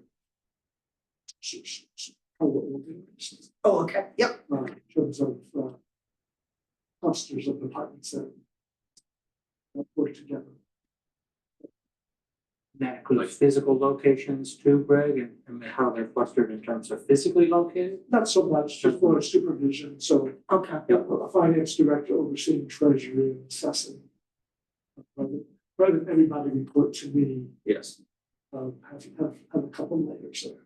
How we're organized, oh, okay, yep, in terms of, clusters of departments that. Work together. That includes physical locations too, Greg, and how they're clustered in terms of physically located? Not so much, just more supervision, so okay, a finance director overseeing treasury and assessing. Rather than everybody report to me, Yes. have a couple layers there.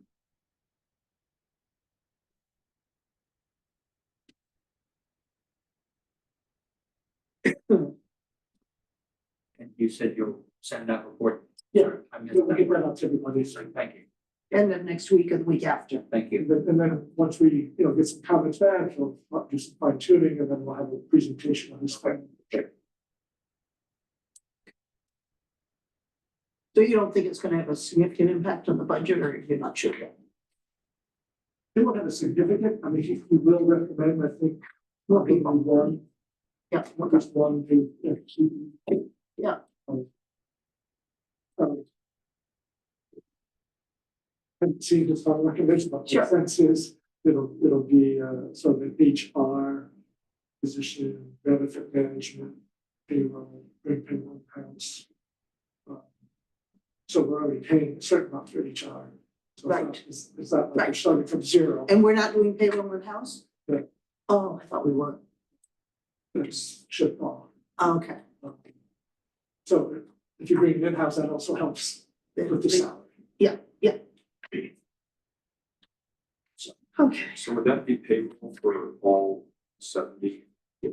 And you said you'll send that report? Yeah, I missed We'll get that. that out to everybody, so. Thank you, and then next week or the week after. thank you. And then once we, get some comments back, we'll do some fine tuning, and then we'll have a presentation on this thing. So you don't think it's gonna have a significant impact on the budget, or you're not sure yet? It will have a significant, I mean, we will recommend, I think, More maybe people, one, yeah, just one to, keep. Yeah. And see this on recommendation, but Sure. the sense is, it'll be, sort of an HR position, benefit management, payroll, bring payroll accounts. So we're already paying a certain amount for HR. So Right. It's not like we're Right. starting from zero. and we're not doing payroll in-house? Right. Oh, I thought we were, It's shipped off. okay. So if you bring it in-house, that also helps with the salary. Yeah, yeah, Okay, So would that be payable for all 70? I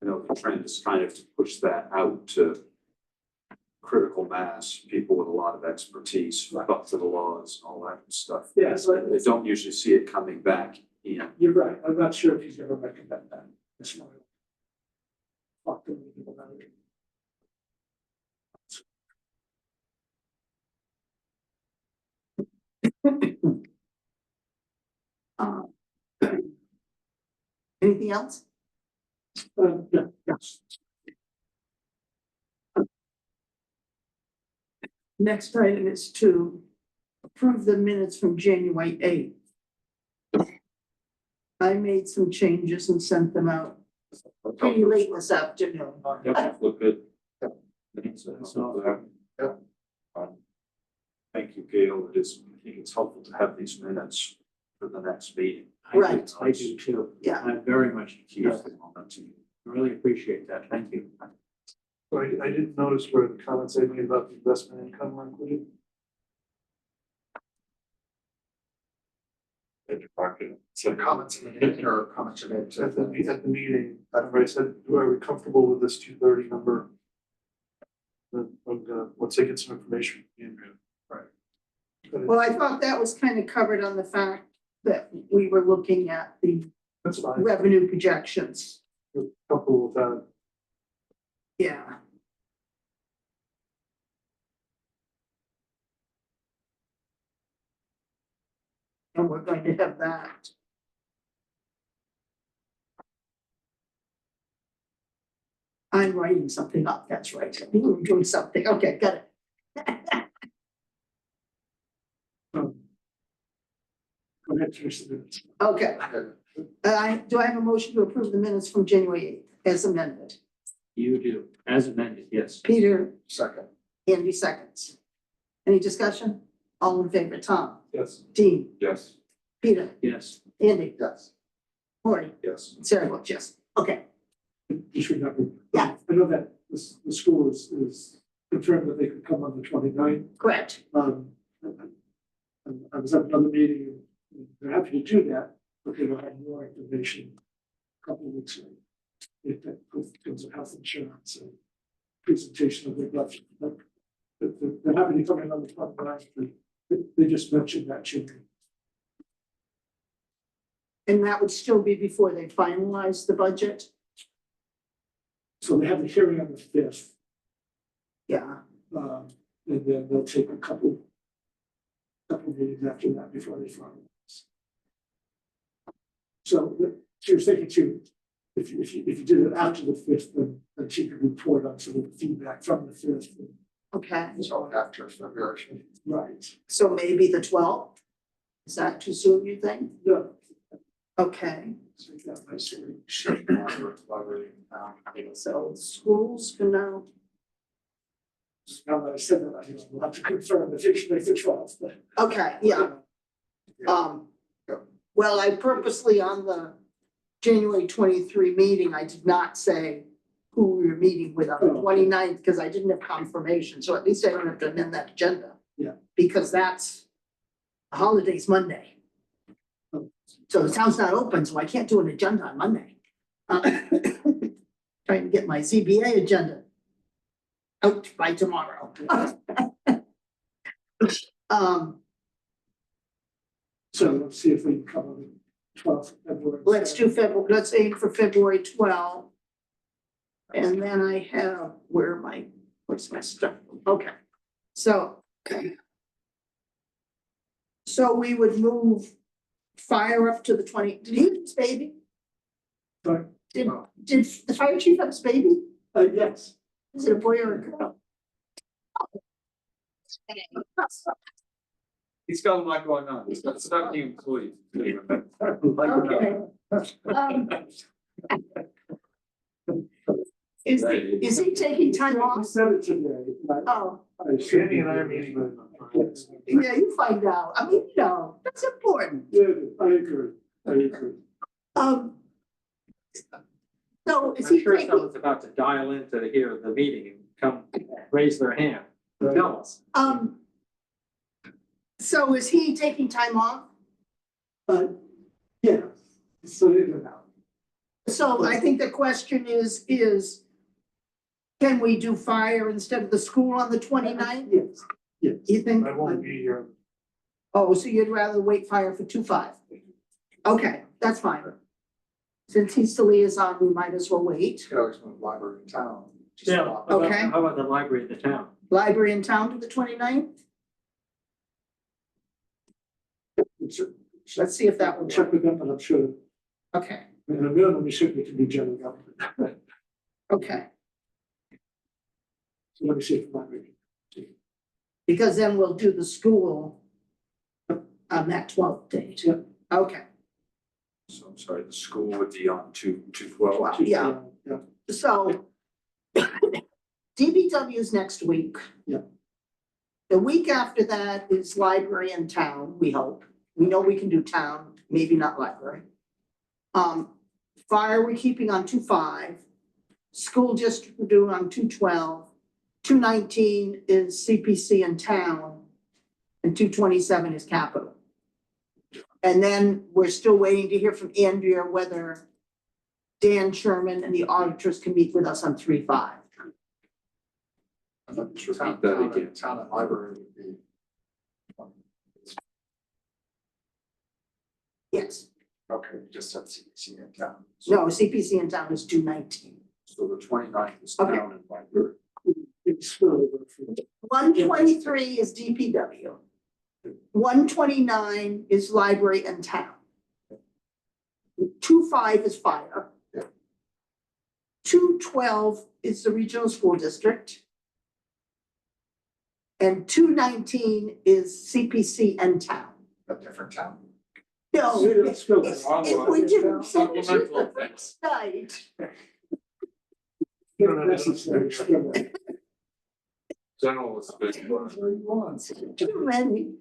know the trend is kind of to push that out to critical mass, people with a lot of expertise, up to the laws, all that stuff. Yeah, so They don't usually see it coming back in. you're right, I'm not sure if he's gonna recommend that. That's why. Talk to me about it. uh, anything else? Yeah, yes. Next item is to approve the minutes from January 8th. I made some changes and sent them out pretty late this afternoon. Yep, look good. So, Thank you, Gail. It is, I think it's helpful to have these minutes for the next meeting. Right. I do too. Yeah. I very much, Yes. really appreciate that. Thank you. So I didn't notice where the comments I made about the investment income were included. So comments in the meeting or comments you made to At the meeting, I said, are we comfortable with this 230 number? Once I get some information from Andrew. Right. Well, I thought that was kind of covered on the fact that we were looking at the That's fine. revenue projections. We're comfortable with that. Yeah. And we're going to have that. I'm writing something up, that's right. We were doing something, okay, got it. Go ahead, Teresa. Okay, do I have a motion to approve the minutes from January 8th as amended? You do, as amended, yes. Peter, second. Andy seconds. Any discussion? All in favor, Tom, Yes. Dean, Yes. Peter, Yes. Andy, Yes. Cory, Yes. Sarah votes yes. Okay, Just remember. Yeah. I know that the school is confirmed that they could come on the 29th. correct. I was at another meeting, and they're happy to do that, but they will have more information a couple of weeks later. If that, in terms of health insurance and presentation of their budget, but they're happy to come in on the 29th, they just mentioned that to me. And that would still be before they finalize the budget? So they have the hearing on the 5th, Yeah, and then they'll take a couple meetings after that before they finalize. So she was thinking too, if you did it after the 5th, then she could report on some of the feedback from the 5th. okay, So after February. Right. so maybe the 12th? Is that too soon, you think? No. Okay, So that might be- so schools can now, Now that I said that, I will have to confirm that it should make the 12th, but. okay, yeah. Well, I purposely on the January 23 meeting, I did not say who we were meeting with on the 29th because I didn't have confirmation, so at least I don't have to amend that agenda. Yeah. Because that's holidays Monday. So the town's not open, so I can't do an agenda on Monday. Trying to get my ZBA agenda out by tomorrow. So let's see if we can come on the 12th of February. Let's do February, let's aim for February 12. And then I have, where's my stuff? Okay, so. So we would move fire up to the 20, did he have his baby? Sorry? Did the fire chief have his baby? Yes. Is it a boy or a girl? He's got a lot going on. It's about the employees. Okay. Is he taking time He off? said it today. Oh, Sandy and I are meeting with them. yeah, you find out. I mean, that's important. Yeah, I agree. So is I'm he sure taking, someone's about to dial into hear the meeting and come raise their hand. Tell us. So is he taking time off? Yeah, so in and out. So I think the question is can we do fire instead of the school on the 29th? Yes, yes. You think? I won't be here. Oh, so you'd rather wait fire for 2/5? Okay, that's fine. Since he's the liaison, we might as well wait. You could always move library in town. Just Yeah, swap. Okay. how about the library of the town? Library in town to the 29th? Let's see if that I'll will check work. with them, but I'm sure, Okay, in a minimum, we should, we can do general government. okay. So let me see if the library. Because then we'll do the school on that 12th date. Yeah. Okay, So I'm sorry, the school would be on 2/12. Well, yeah. Yeah, So DBW is next week. Yeah. The week after that is library in town, we hope. We know we can do town, maybe not library. Fire we're keeping on 2/5. School district we're doing on 2/12. 2/19 is CPC in town. And 2/27 is capital. And then we're still waiting to hear from Andrea whether Dan Sherman and the auditors can meet with us on 3/5. Just repeat that again. Town and library would be. Yes, Okay, you just said CPC in town. no, CPC in town is 2/19. So the 29th is Okay. town and library. it's still over for. 123 is DPW. 129 is library and town. 2/5 is fire. Yeah. 2/12 is the regional school district. And 2/19 is CPC and town. A different town. No, See, that's still the if wrong we one. didn't finish it Supplemental the first night. Necessary, still. General was a big one. Where you want. Too many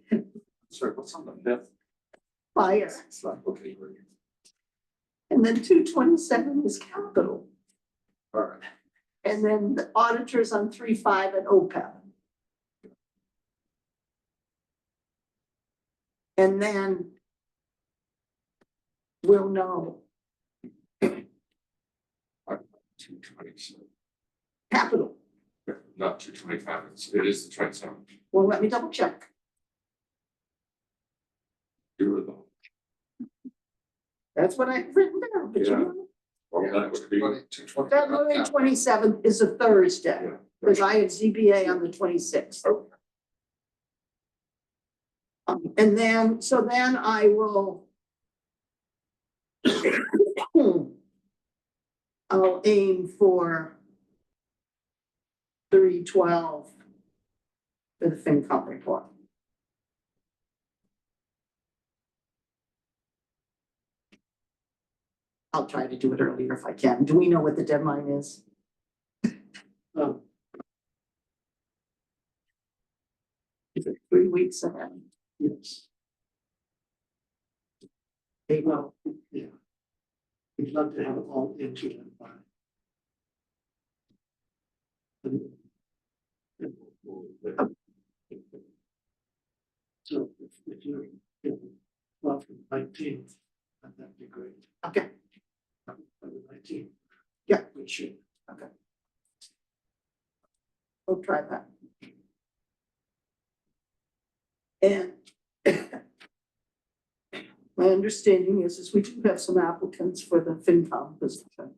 Sorry, what's on the 5th? fire. Okay, And then 2/27 is capital. all right. And then the auditors on 3/5 and OPEB. And then we'll know 227, capital. not 225, it is the 27th. Well, let me double check. You were the, That's what I've written down, but you Yeah. know, well, that would be, 220. February 27th is a Thursday, yeah. because I have ZBA on the 26th. Okay. And then, so then I will I'll aim for 3/12 for the FinCom report. I'll try to do it earlier if I can. Do we know what the deadline is? Um, Is it 3 weeks ahead? Yes, April? well, yeah. We'd love to have it all into them by. So if you're, well, from 19th, that'd be great. Okay, By the 19th. Yeah. We should. we'll try that. And my understanding is we do have some applicants for the FinCom position.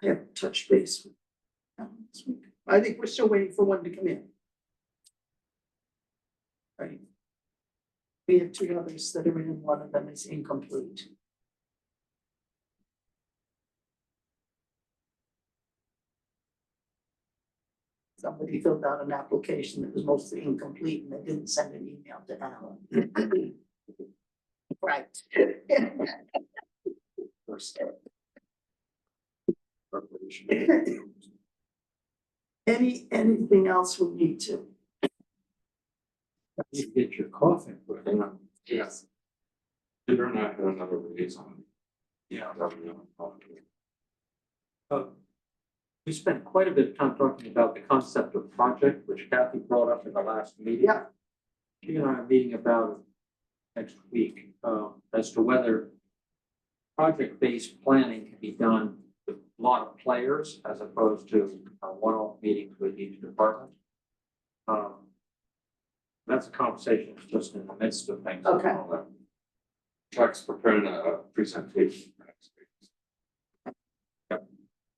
I have touched base with them this week. I think we're still waiting for one to come in. Right. We have 2 others that are in, one of them is incomplete. Somebody filled out an application that was mostly incomplete and they didn't send an email to Alan. Right. First preparation. Anything else we need to? You get your coffee. Yes. Peter and I had another liaison. Yeah. That we don't talk to. We spent quite a bit of time talking about the concept of project, which Kathy brought up in the last meeting. Yeah. She and I are meeting about it next week, as to whether project-based planning can be done with a lot of players as opposed to one-off meetings with each department. That's a conversation that's just in the midst of things. Okay. Chuck's preparing a presentation. for next week.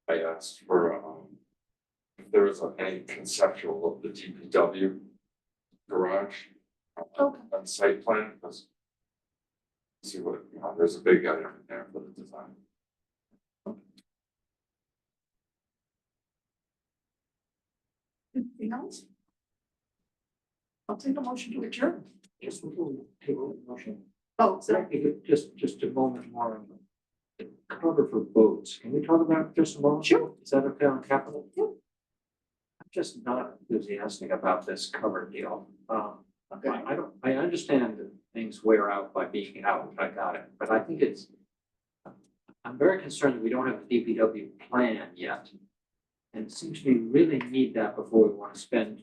I asked for, if there was any conceptual of the DPW garage. Okay. On site plan, because. See what, there's a big item in there for the design. Anything else? I'll take a motion to adjourn. Just before we table the motion, Oh, so just a moment more on the cover for boats. Can we talk about it just a moment? Sure. Is that okay on capital? Yeah. I'm just not enthusiastic about this cover deal. Okay. I understand that things wear out by being out, I got it, but I think I'm very concerned that we don't have a DPW plan yet. And it seems to me we really need that before we want to spend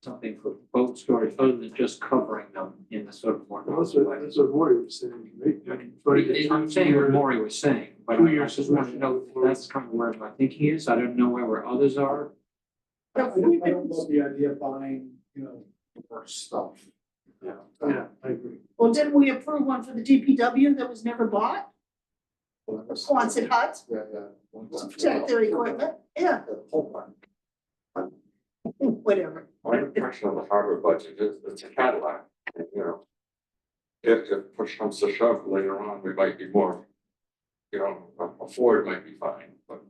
something for boat storage, other than just covering them in the sort of more. That's what Maury was saying, right? I'm saying what Maury was saying, but 2 I years just want to know if that's kind of where my thinking is. I don't know where others are. I don't love the idea of buying, more stuff. Yeah, I agree. Well, didn't we approve one for the DPW that was never bought? Quonset huts Yeah, to protect their equipment? Yeah, whatever. My impression of the harbor budget is it's a Cadillac, If push comes to shove later on, we might be more. A Ford might be fine, but.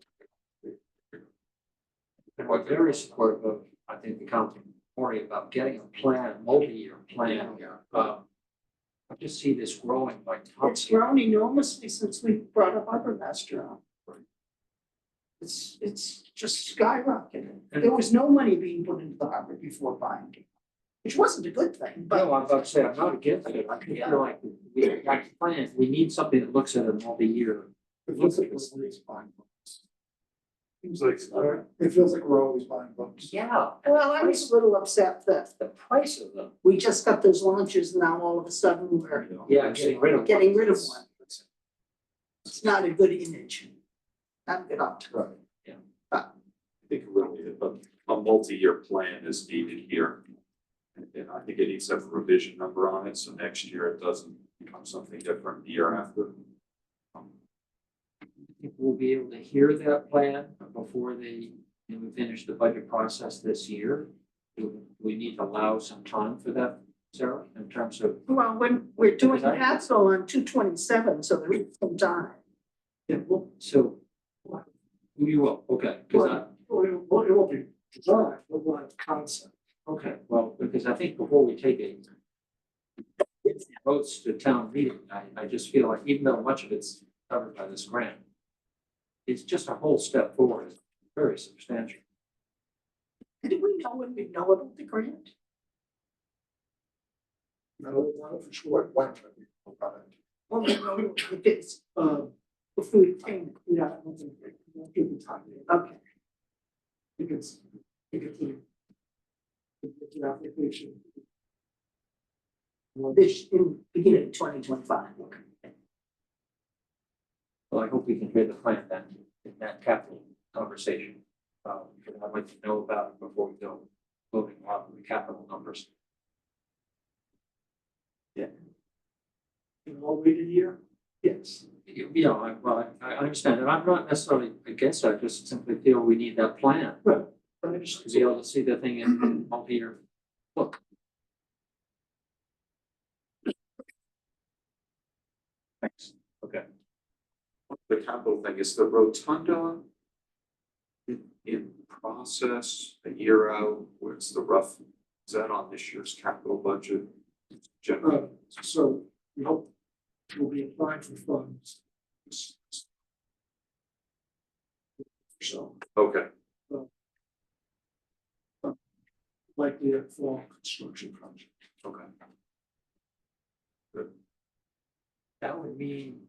And I'm very supportive of, I think, the county Maury about getting a plan, multi-year plan. I just see this growing by It's tons. grown enormously since we brought a harbor master on. It's just skyrocketed. There was no money being put into the harbor before buying it, which wasn't a good thing, but No, I'm about to say, I'm not against it. I feel like we got plans. We need something that looks at a multi-year. It feels like we're always buying books. Seems like, It feels like we're always buying books. Yeah. well, I was a little upset that The price of them. we just got those launches and now all of a sudden we're Yeah, getting rid of. getting rid of one. It's not a good image. Not a good option. Right. I think really a multi-year plan is needed here. And I think it needs to have a revision number on it, so next year it doesn't become something different the year after. I think we'll be able to hear that plan before we finish the budget process this year. Do we need to allow some time for that, Sarah, in terms of? Well, when we're doing Because I- capital on 227, so there is some time. Yeah, well, so. We will, okay, because It won't be designed, but we'll have concept. okay, well, because I think before we take votes to town meeting, I just feel like even though much of it's covered by this grant, it's just a whole step forward, it's very substantial. Do we know when we know about the grant? No, not for sure. When should we talk about it? Well, we know if it's, if we obtain, Yeah, I don't think, we'll give the time. okay. I think it's an application. This in beginning of 2025. Well, I hope we can hear the plan then, in that capital conversation. Because I'd like to know about it before we go voting on the capital numbers. All wait a year? Yes. I understand, and I'm not necessarily against it, I just simply feel we need that plan. Right. To be able to see the thing in multi-year look. Thanks, okay. The capital thing, is the rotunda in process a year out? What's the rough, is that on this year's capital budget? Generally, So we hope we'll be applying for funds. So okay, likely a fall construction project. okay. That would mean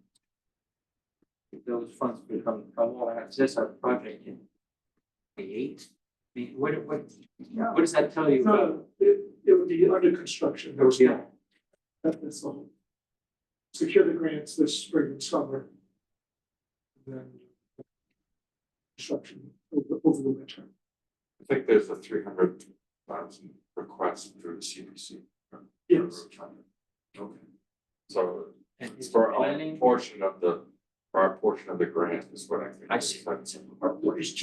if those funds become, I want to access our project in 8? I mean, what No. does that tell you about? No, it would be under construction. It would be- That's all. Secure the grants this spring and summer. And then construction over the winter. I think there's a 300,000 request through the CPC. Yes. Okay. So And is for our planning, portion of the, for our portion of the grant is what I think. I see. That's There's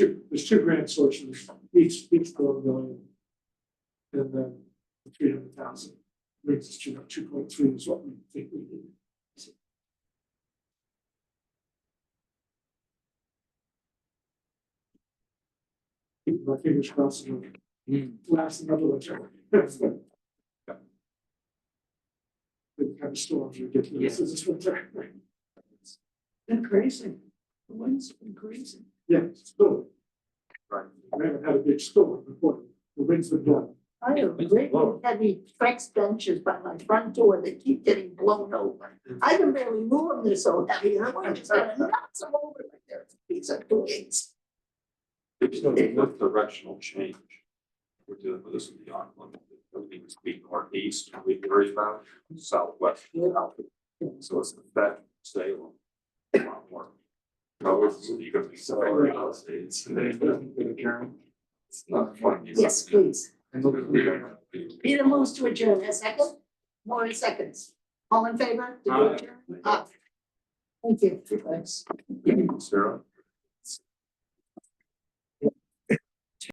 two grant sources, each 4 million. And then the 300,000 brings us to 2.3 is what we think we need. Keep my fingers crossed, it'll last another winter. The kind of storms we get through this winter. Been crazy. The wind's been crazy. Yeah, storm. Right. We haven't had a big storm before, the wind's been blowing. I have great heavy Trex benches by my front door that keep getting blown over. I can barely move them, they're so heavy, and I'm just gonna knock them over like they're a piece of twigs. There's no enough directional change. We're dealing with this in the ongoing, everything is being northeast, and we worry about southwest. So it's that Salem, a lot more. No, it's, you gotta be so real estate, it's not fun. Yes, please. Peter moves to adjourn, a second? More seconds. All in favor? to adjourn? Thank you. Thanks. Sarah?